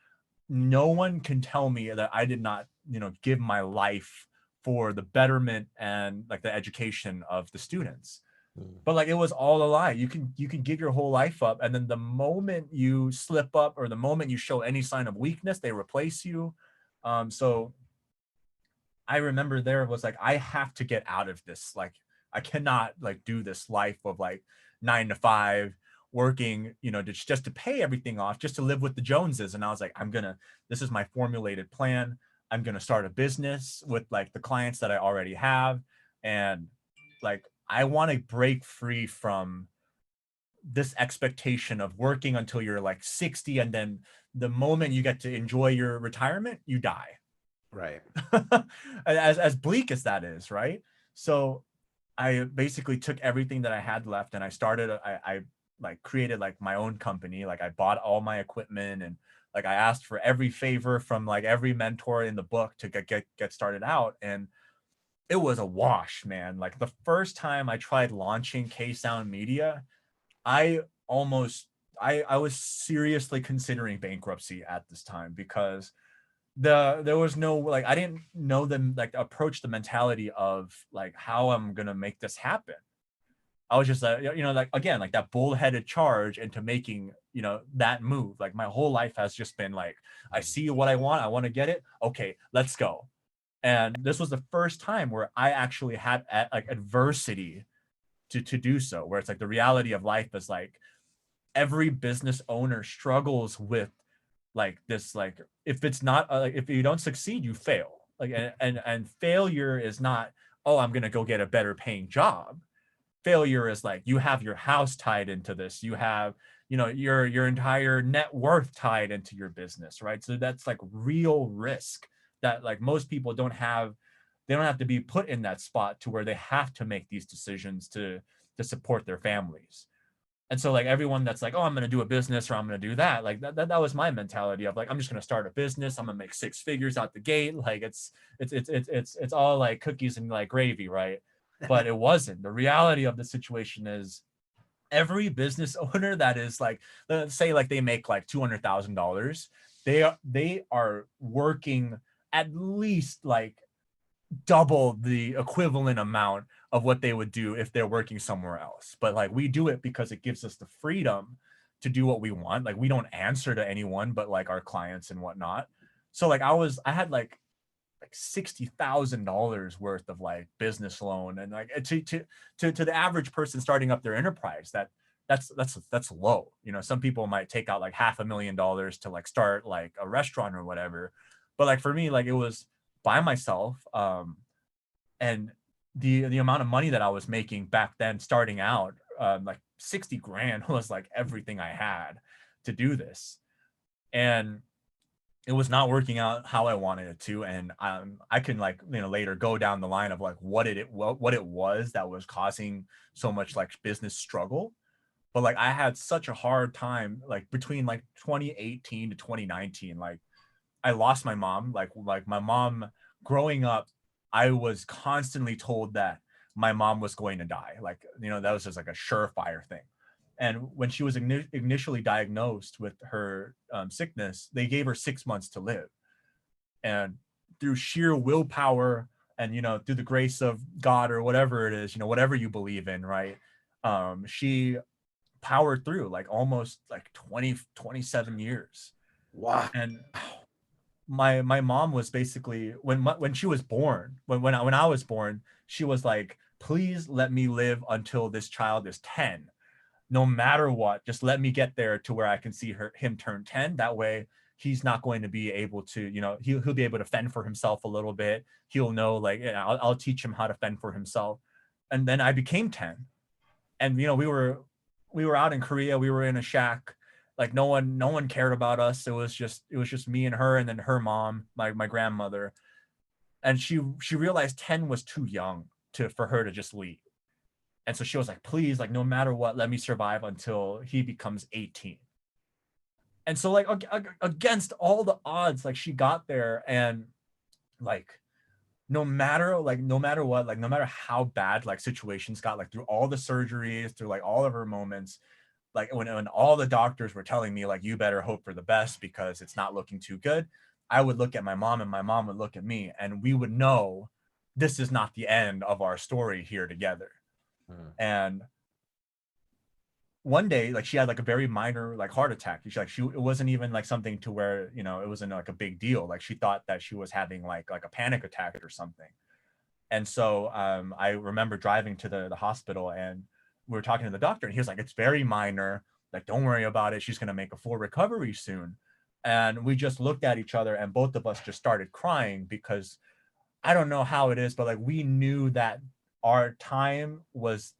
no one can tell me that I did not, give my life for the betterment and like the education of the students. But like, it was all a lie. You can give your whole life up, and then the moment you slip up or the moment you show any sign of weakness, they replace you. So I remember there was like, I have to get out of this like I cannot like do this life of like 9 to 5 working, you know, just to pay everything off, just to live with the Joneses. And I was like, this is my formulated plan. I'm going to start a business with like the clients that I already have. And like, I want to break free from this expectation of working until you're like 60. And then the moment you get to enjoy your retirement, you die. Right. as bleak as that is, right? So I basically took everything that I had left and I like created like my own company. Like I bought all my equipment and like I asked for every favor from like every mentor in the book to get started out. And it was a wash, man. Like the first time I tried launching K-Sound Media, I almost I was seriously considering bankruptcy at this time because there was no, like, I didn't know them, like, approach the mentality of like how I'm gonna make this happen. I was just like, you know, like again, like that bullheaded charge into making, you know, that move. Like my whole life has just been like, I see what I want to get it. Okay, let's go. And this was the first time where I actually had like adversity to do so, where it's like the reality of life is like every business owner struggles with like this, like if it's not like if you don't succeed, you fail. Like and failure is not, oh, I'm gonna go get a better paying job. Failure is like you have your house tied into this, you have, you know, your entire net worth tied into your business, right? So that's like real risk that like most people don't have. They don't have to be put in that spot to where they have to make these decisions to support their families. And so like everyone that's like, oh, I'm going to do a business or I'm going to do that. Like that was my mentality of like, I'm just going to start a business. I'm going to make 6 figures out the gate. Like it's all like cookies and like gravy. Right. But it wasn't. The reality of the situation is every business owner that is like, let's say like they make like $200,000. They are working at least like double the equivalent amount of what they would do if they're working somewhere else. But like we do it because it gives us the freedom to do what we want. Like we don't answer to anyone but like our clients and whatnot. So like I had like $60,000 worth of like business loan, and like to the average person starting up their enterprise, that's low. You know, some people might take out like $500,000 to like start like a restaurant or whatever. But like for me, like it was by myself. And the amount of money that I was making back then starting out, like 60 grand was like everything I had to do this. And it was not working out how I wanted it to. And I can like, you know, later go down the line of like what it was that was causing so much like business struggle. But like I had such a hard time like between like 2018 to 2019. Like I lost my mom. Like my mom growing up, I was constantly told that my mom was going to die. Like, you know, that was just like a surefire thing. And when she was initially diagnosed with her sickness, they gave her 6 months to live. And through sheer willpower and, you know, through the grace of God or whatever it is, you know, whatever you believe in, right? She powered through like almost like 27 years. Wow. And my mom was basically when she was born, when I was born, she was like, please let me live until this child is 10. No matter what, just let me get there to where I can see him turn 10. That way he's not going to be able to, you know, he'll be able to fend for himself a little bit. He'll know, like, you know, I'll teach him how to fend for himself. And then I became 10. And, you know, we were out in Korea, we were in a shack. Like no one cared about us. It was just me and her, and then her mom, my grandmother. And she realized 10 was too young for her to just leave. And so she was like, please, like, no matter what, let me survive until he becomes 18. And so like against all the odds, like she got there, and like no matter what, like no matter how bad like situations got, like through all the surgeries, through like all of her moments, like when all the doctors were telling me like, you better hope for the best because it's not looking too good, I would look at my mom and my mom would look at me, and we would know this is not the end of our story here together. And one day, like she had like a very minor like heart attack. It wasn't even like something to where, you know, it wasn't like a big deal. Like she thought that she was having like a panic attack or something. And so I remember driving to the hospital, and we were talking to the doctor, and he was like, it's very minor. Like, don't worry about it. She's going to make a full recovery soon. And we just looked at each other, and both of us just started crying, because I don't know how it is, but like we knew that our time was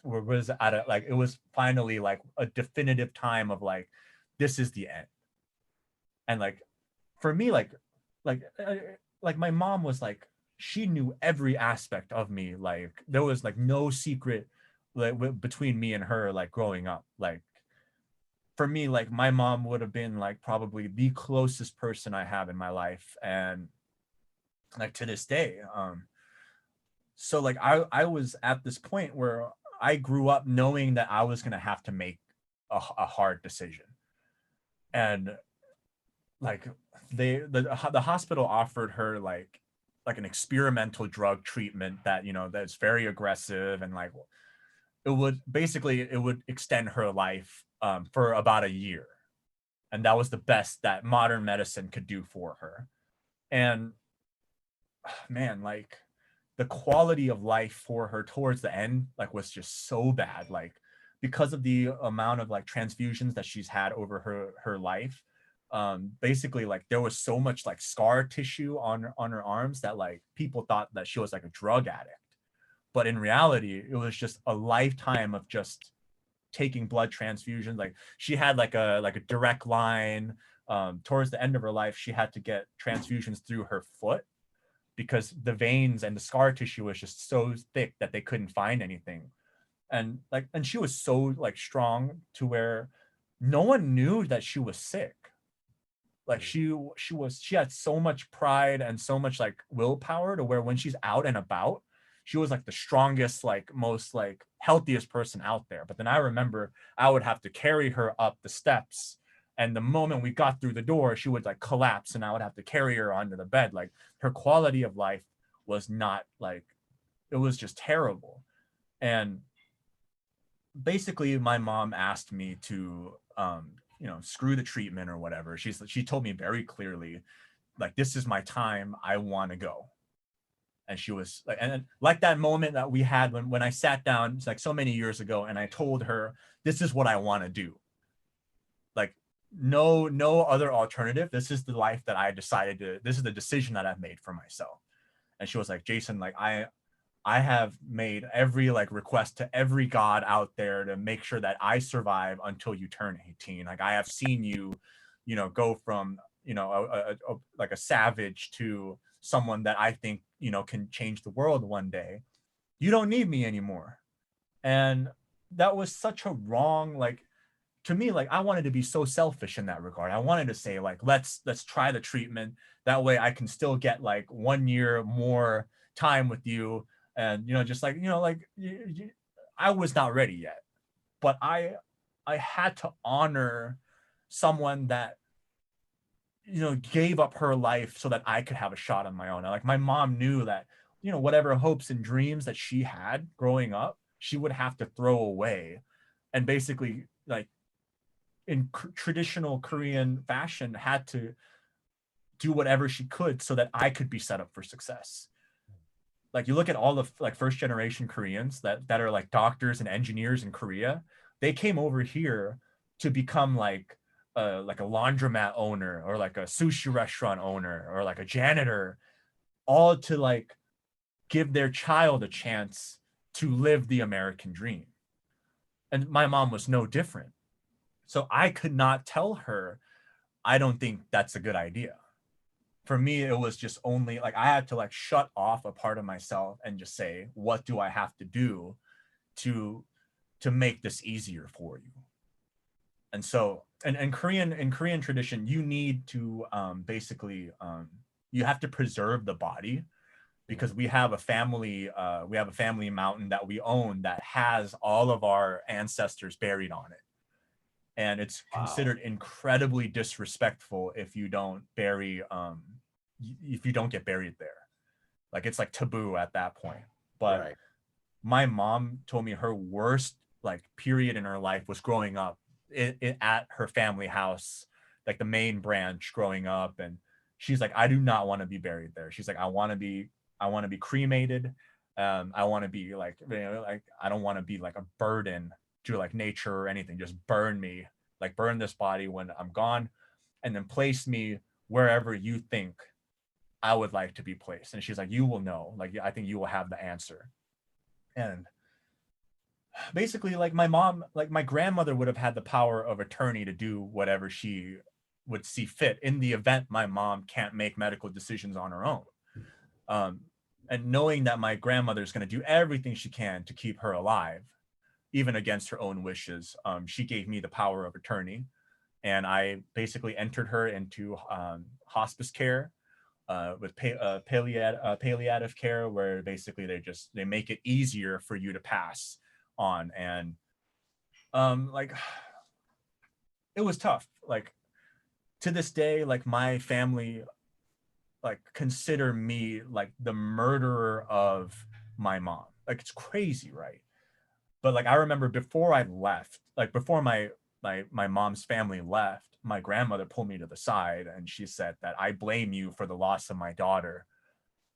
at a, like, it was finally like a definitive time of like, this is the end. And like, for me, like, like my mom was like, she knew every aspect of me. Like there was like no secret like between me and her, like growing up. Like for me, like my mom would have been like probably the closest person I have in my life. And like to this day, so like I was at this point where I grew up knowing that I was going to have to make a hard decision. And like the hospital offered her like an experimental drug treatment that, you know, that's very aggressive, and like it would extend her life for about a year. And that was the best that modern medicine could do for her. And man, like the quality of life for her towards the end like was just so bad, like because of the amount of like transfusions that she's had over her life. Basically like there was so much like scar tissue on her arms that like people thought that she was like a drug addict, but in reality it was just a lifetime of just taking blood transfusions. Like she had like a direct line. Towards the end of her life she had to get transfusions through her foot, because the veins and the scar tissue was just so thick that they couldn't find anything. And like, and she was so like strong to where no one knew that she was sick. Like she had so much pride and so much like willpower to where when she's out and about, she was like the strongest, like most like healthiest person out there. But then I remember I would have to carry her up the steps, and the moment we got through the door she would like collapse, and I would have to carry her onto the bed. Like her quality of life was not like, it was just terrible. And basically my mom asked me to you know, screw the treatment or whatever. She told me very clearly, like, this is my time, I want to go. And she was like, and like that moment that we had when I sat down, it's like so many years ago, and I told her, this is what I want to do. Like no other alternative. This is the life that I decided to, this is the decision that I've made for myself. And she was like, Jason, like I have made every like request to every god out there to make sure that I survive until you turn 18. Like I have seen you, you know, go from, you know, like a savage to someone that I think, you know, can change the world one day. You don't need me anymore. And that was such a wrong, like, to me, like I wanted to be so selfish in that regard. I wanted to say like, let's try the treatment. That way I can still get like 1 year more time with you. And, you know, just like, you know, like I was not ready yet, but I had to honor someone that, you know, gave up her life so that I could have a shot on my own. And like my mom knew that, you know, whatever hopes and dreams that she had growing up, she would have to throw away, and basically like in traditional Korean fashion had to do whatever she could so that I could be set up for success. Like you look at all the like first generation Koreans that are like doctors and engineers in Korea, they came over here to become like a laundromat owner, or like a sushi restaurant owner, or like a janitor, all to like give their child a chance to live the American dream. And my mom was no different. So I could not tell her, I don't think that's a good idea. For me, it was just only like I had to like shut off a part of myself and just say, what do I have to do to make this easier for you? And so, and in Korean tradition, you need to basically you have to preserve the body, because we have a family mountain that we own that has all of our ancestors buried on it. And it's considered incredibly disrespectful if you don't get buried there. Like it's like taboo at that point. But right. My mom told me her worst like period in her life was growing up at her family house, like the main branch growing up. And she's like, I do not want to be buried there. She's like, I want to be cremated. I want to be like, like I don't want to be like a burden to like nature or anything. Just burn me, like burn this body when I'm gone, and then place me wherever you think I would like to be placed. And she's like, you will know, like I think you will have the answer. And basically, like my mom, like my grandmother would have had the power of attorney to do whatever she would see fit in the event my mom can't make medical decisions on her own. And knowing that my grandmother is going to do everything she can to keep her alive, even against her own wishes, she gave me the power of attorney. And I basically entered her into hospice care with palliative care, where basically they make it easier for you to pass on. And like it was tough. Like to this day, like my family like consider me like the murderer of my mom. Like it's crazy, right? But like I remember before I left, like before my mom's family left, my grandmother pulled me to the side and she said that I blame you for the loss of my daughter,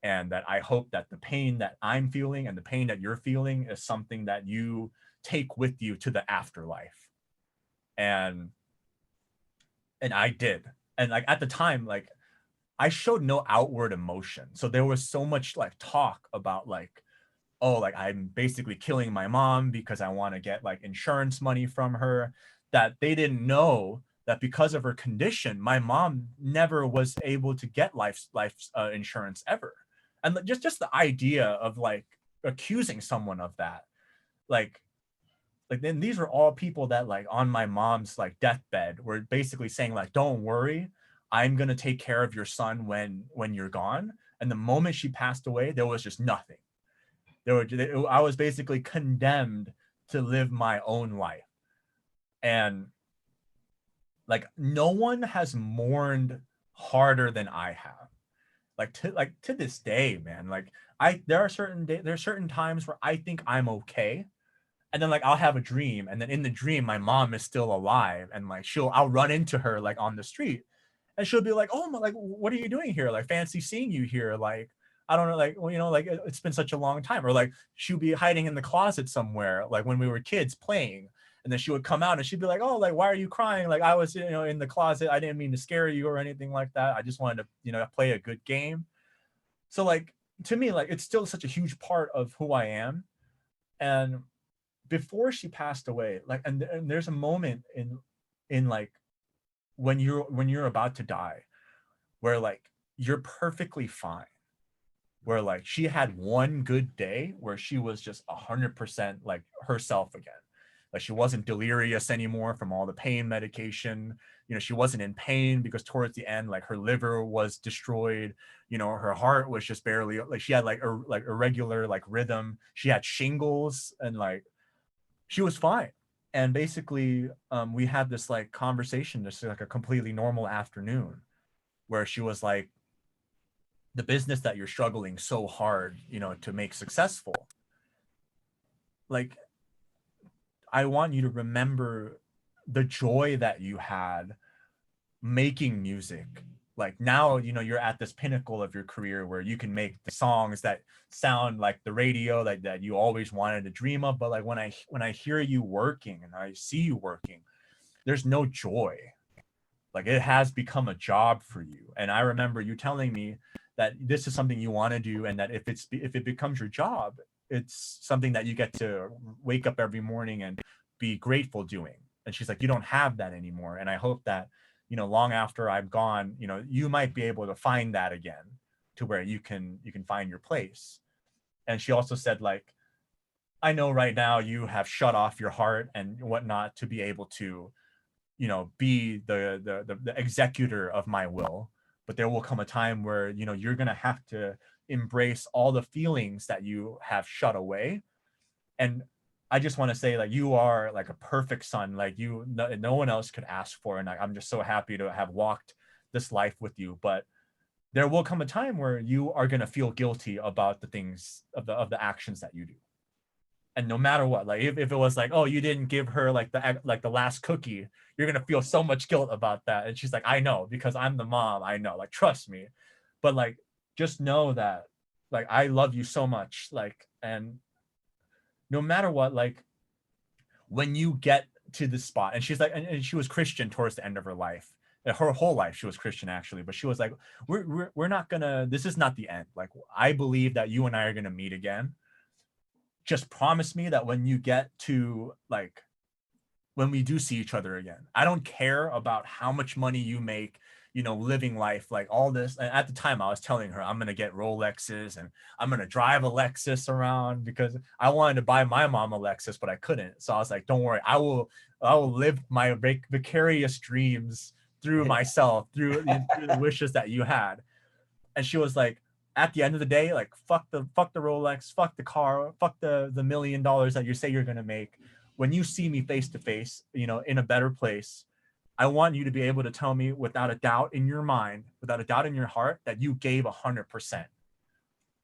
and that I hope that the pain that I'm feeling and the pain that you're feeling is something that you take with you to the afterlife. And I did. And like at the time, like I showed no outward emotion. So there was so much like talk about like, oh, like I'm basically killing my mom because I want to get like insurance money from her, that they didn't know that because of her condition, my mom never was able to get life insurance ever. And just the idea of like accusing someone of that, like then these were all people that like on my mom's like deathbed were basically saying like, don't worry, I'm going to take care of your son when you're gone. And the moment she passed away, there was just nothing. I was basically condemned to live my own life. And like no one has mourned harder than I have. Like to this day, man, like there are certain times where I think I'm okay. And then like I'll have a dream, and then in the dream my mom is still alive, and like I'll run into her like on the street, and she'll be like, oh my, like what are you doing here? Like fancy seeing you here. Like I don't know, like, well, like it's been such a long time. Or like she'll be hiding in the closet somewhere, like when we were kids playing, and then she would come out and she'd be like, oh, like why are you crying? Like I was in the closet, I didn't mean to scare you or anything like that, I just wanted to play a good game. So like to me, like it's still such a huge part of who I am. And before she passed away, like and there's a moment in like when you're about to die where like you're perfectly fine, where like she had one good day where she was just 100% like herself again. Like she wasn't delirious anymore from all the pain medication. She wasn't in pain because towards the end, like her liver was destroyed. Her heart was just barely, like she had like irregular like rhythm. She had shingles, and like she was fine. And basically we had this like conversation, just like a completely normal afternoon, where she was like, the business that you're struggling so hard to make successful, like I want you to remember the joy that you had making music. Like now you're at this pinnacle of your career where you can make the songs that sound like the radio that you always wanted to dream of. But like when I hear you working and I see you working, there's no joy. Like it has become a job for you. And I remember you telling me that this is something you want to do, and that if it becomes your job, it's something that you get to wake up every morning and be grateful doing. And she's like, you don't have that anymore. And I hope that long after I'm gone, you might be able to find that again, to where you can find your place. And she also said, like, I know right now you have shut off your heart and whatnot to be able to be the executor of my will, but there will come a time where you're gonna have to embrace all the feelings that you have shut away. And I just want to say, like, you are like a perfect son, like no one else could ask for, and I'm just so happy to have walked this life with you. But there will come a time where you are gonna feel guilty about the things of the actions that you do. And no matter what, like if it was like, oh, you didn't give her like the last cookie, you're gonna feel so much guilt about that. And she's like, I know, because I'm the mom, I know, like trust me. But like just know that like, I love you so much. Like, and no matter what, like, when you get to the spot, and she's like, and she was Christian towards the end of her life. Her whole life she was Christian, actually, but she was like, we're not gonna, this is not the end. Like, I believe that you and I are gonna meet again. Just promise me that when you get to, like, when we do see each other again, I don't care about how much money you make, you know, living life, like all this. And at the time I was telling her I'm going to get Rolexes and I'm going to drive a Lexus around, because I wanted to buy my mom a Lexus, but I couldn't. So I was like, don't worry, I will live my vicarious dreams through myself, through the wishes that you had. And she was like, at the end of the day, like, fuck the Rolex, fuck the car, fuck the $1 million that you say you're going to make. When you see me face to face, you know, in a better place, I want you to be able to tell me without a doubt in your mind, without a doubt in your heart, that you gave 100%.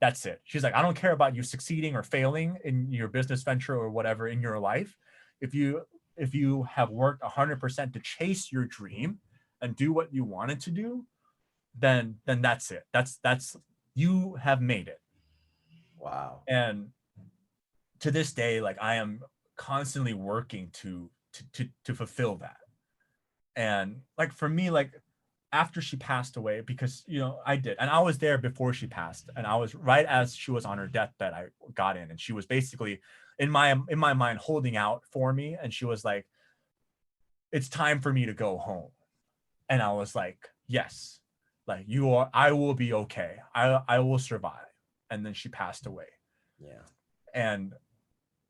That's it. She's like, I don't care about you succeeding or failing in your business venture or whatever in your life. If you have worked 100% to chase your dream and do what you wanted to do, then that's it. That's you have made it. Wow. And to this day, like, I am constantly working to fulfill that. And like, for me, like, after she passed away, because, you know, I did, and I was there before she passed, and I was right as she was on her deathbed, I got in, and she was basically in my mind holding out for me, and she was like, it's time for me to go home. And I was like, yes, like, I will be okay. I will survive. And then she passed away. Yeah. And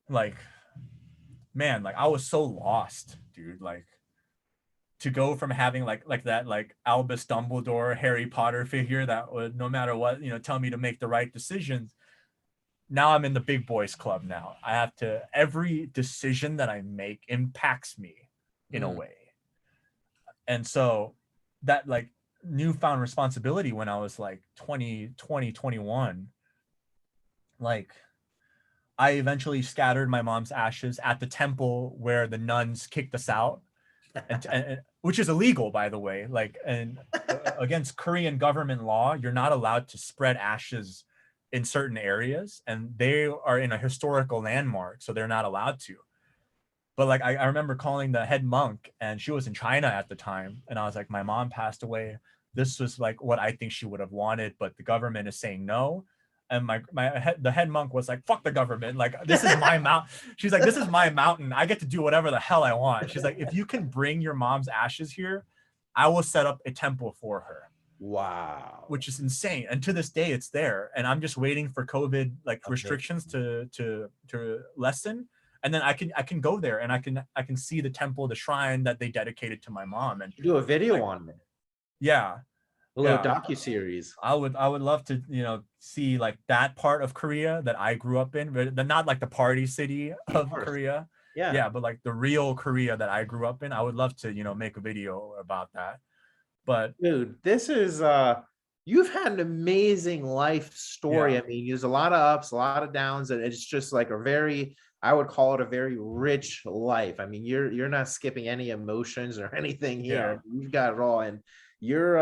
like, man, like, I was so lost, dude. Like, to go from having like that, like, Albus Dumbledore, Harry Potter figure that would, no matter what, you know, tell me to make the right decisions. Now I'm in the big boys club now. I have to, every decision that I make impacts me in a way. And so that, like, newfound responsibility when I was like 21, like, I eventually scattered my mom's ashes at the temple where the nuns kicked us out, and which is illegal, by the way. Like, and against Korean government law, you're not allowed to spread ashes in certain areas, and they are in a historical landmark, so they're not allowed to. But like, I remember calling the head monk, and she was in China at the time, and I was like, my mom passed away. This was like what I think she would have wanted, but the government is saying no. And the head monk was like, fuck the government. Like, this is my mountain. She's like, this is my mountain. I get to do whatever the hell I want. She's like, if you can bring your mom's ashes here, I will set up a temple for her. Wow. Which is insane. And to this day, it's there. And I'm just waiting for COVID, like, restrictions to lessen. And then I can go there, and I can see the temple, the shrine that they dedicated to my mom. And do a video like, on it. Yeah. A little docuseries. I would love to, you know, see like that part of Korea that I grew up in, but not like the party city of Korea. Yeah, but like the real Korea that I grew up in. I would love to, you know, make a video about that. But dude, this is you've had an amazing life story. Yeah. I mean, there's a lot of ups, a lot of downs, and it's just like a very, I would call it a very rich life. I mean, you're not skipping any emotions or anything here. Yeah. You've got it all, and you're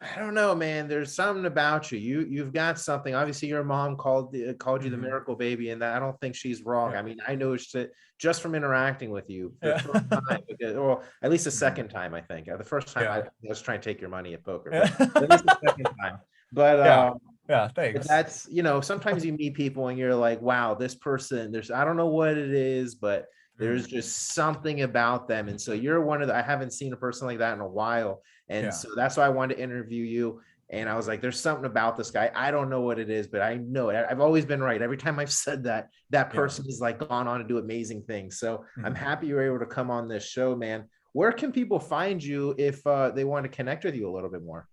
I don't know, man. There's something about you. You've got something. Obviously, your mom called you the miracle baby, and that I don't think she's wrong. Yeah. I mean, I noticed it just from interacting with you the first time, or at least the second time. I think the first time I was trying to take your money at poker, but at least the second time. But thanks. That's, you know, sometimes you meet people and you're like, wow, this person. I don't know what it is, but there's just something about them. And so you're one of the, I haven't seen a person like that in a while. And so that's why I wanted to interview you. And I was like, there's something about this guy. I don't know what it is, but I know it. I've always been right. Every time I've said that, that person has like gone on to do amazing things. So I'm happy you were able to come on this show, man. Where can people find you if they want to connect with you a little bit more?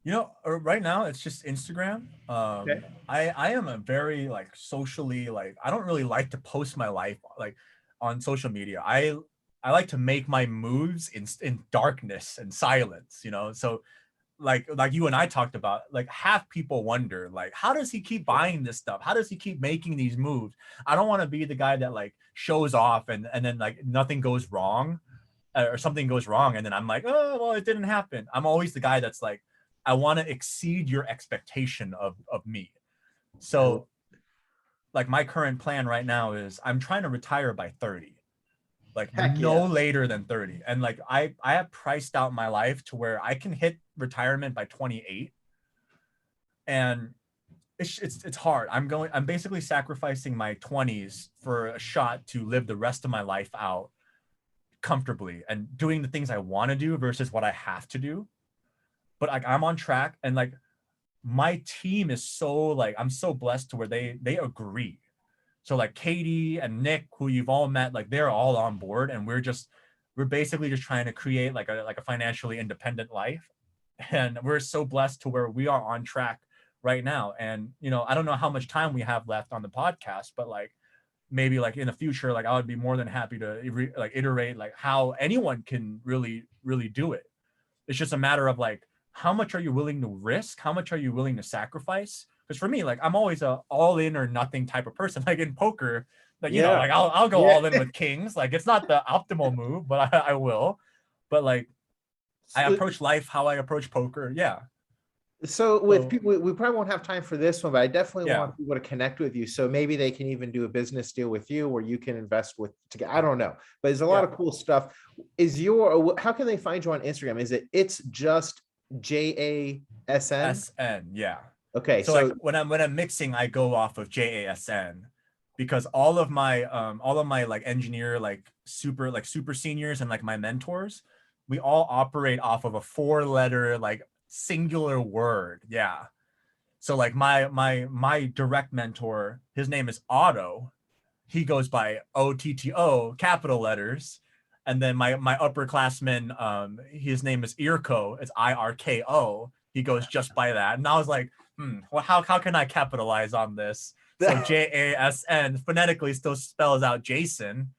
You know, right now it's just Instagram. I am a very like socially, like, I don't really like to post my life like on social media. I like to make my moves in darkness and silence, you know. So like you and I talked about, like, half people wonder, like, how does he keep buying this stuff? How does he keep making these moves? I don't want to be the guy that like shows off and then like nothing goes wrong, or something goes wrong, and then I'm like, oh well, it didn't happen. I'm always the guy that's like, I want to exceed your expectation of me. So like my current plan right now is I'm trying to retire by 30, like Heck no yeah. later than 30. And like I have priced out my life to where I can hit retirement by 28. And it's hard. I'm basically sacrificing my 20s for a shot to live the rest of my life out comfortably and doing the things I want to do versus what I have to do. But like I'm on track, and like my team is so like, I'm so blessed to where they agree. So like Katie and Nick, who you've all met, like they're all on board, and we're basically just trying to create like a financially independent life. And we're so blessed to where we are on track right now. And, you know, I don't know how much time we have left on the podcast, but like maybe like in the future, like I would be more than happy to like iterate like how anyone can really, really do it. It's just a matter of like, how much are you willing to risk? How much are you willing to sacrifice? Because for me, like I'm always a all in or nothing type of person. Like in poker, like, you know, like I'll go all in with kings. Like it's not the optimal move, but I will. But like I approach life how I approach poker. Yeah. So with people, we probably won't have time for this one, but I definitely want people to connect with you. So maybe they can even do a business deal with you where you can invest with together. I don't know, but there's a lot of cool stuff. How can they find you on Instagram? Is it's just JASN? SN, yeah. Okay. So like when I'm mixing, I go off of JASN because all of my like engineer, like super seniors and like my mentors, we all operate off of a 4-letter like singular word. Yeah. So like my direct mentor, his name is Otto. He goes by OTTO, capital letters. And then my upperclassman, his name is Irko. It's IRKO. He goes just by that. And I was like, well, how can I capitalize on this? So JASN phonetically still spells out Jason.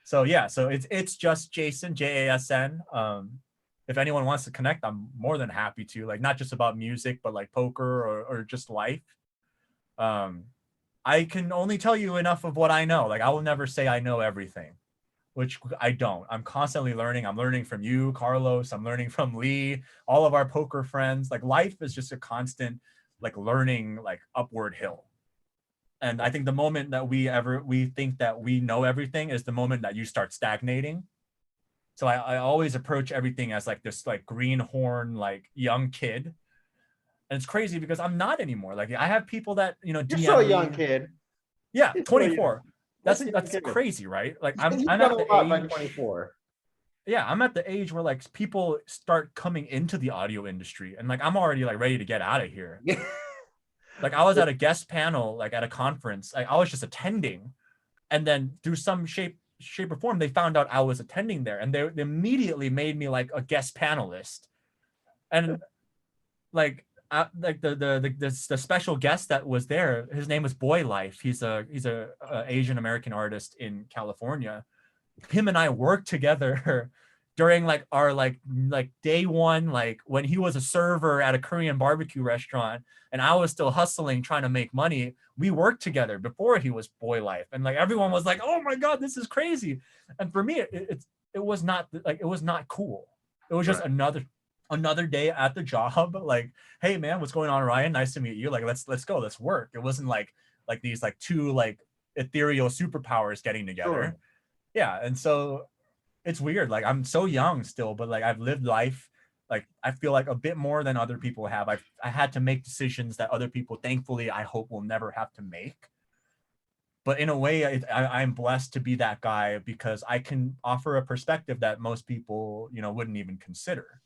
So yeah, so it's just Jason, JASN. If anyone wants to connect, I'm more than happy to, like, not just about music, but like poker or just life. I can only tell you enough of what I know. Like I will never say I know everything, which I don't. I'm constantly learning. I'm learning from you, Carlos. I'm learning from Lee, all of our poker friends. Like life is just a constant, like learning, like upward hill. And I think the moment that we think that we know everything is the moment that you start stagnating. So I always approach everything as like this like greenhorn, like young kid. And it's crazy because I'm not anymore. Like I have people that, you know, You're DM still a me. young kid. Yeah, 24. That's crazy, right? Like I'm You've at done the a lot age by 24. Yeah, I'm at the age where like people start coming into the audio industry, and like I'm already like ready to get out of here. Like I was at a guest panel, like at a conference. I was just attending, and then through some shape or form, they found out I was attending there, and they immediately made me like a guest panelist. And like the special guest that was there, his name was Boy Life. He's a Asian American artist in California. Him and I worked together during like our like day one, like when he was a server at a Korean barbecue restaurant and I was still hustling trying to make money. We worked together before he was Boy Life, and like everyone was like, oh my god, this is crazy. And for me, it was not like, it was not cool. It was just another day at the job. Like, hey man, what's going on, Ryan? Nice to meet you. Like let's go, let's work. It wasn't like these like two like ethereal superpowers getting together. Yeah. And so it's weird. Like I'm so young still, but like I've lived life. Like I feel like a bit more than other people have. I had to make decisions that other people, thankfully, I hope will never have to make. But in a way, I'm blessed to be that guy because I can offer a perspective that most people, you know, wouldn't even consider.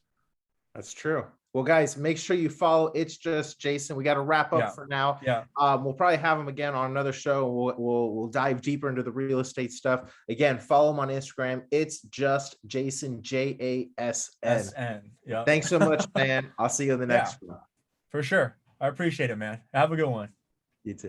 That's true. Well, guys, make sure you follow It's Just Jason. We got to wrap up for now. Yeah. We'll probably have him again on another show. We'll dive deeper into the real estate stuff. Again, follow him on Instagram. It's Just Jason, JASN. Yeah. Thanks so much, man. I'll see you in the next one. For sure. I appreciate it, man. Have a good one. You too.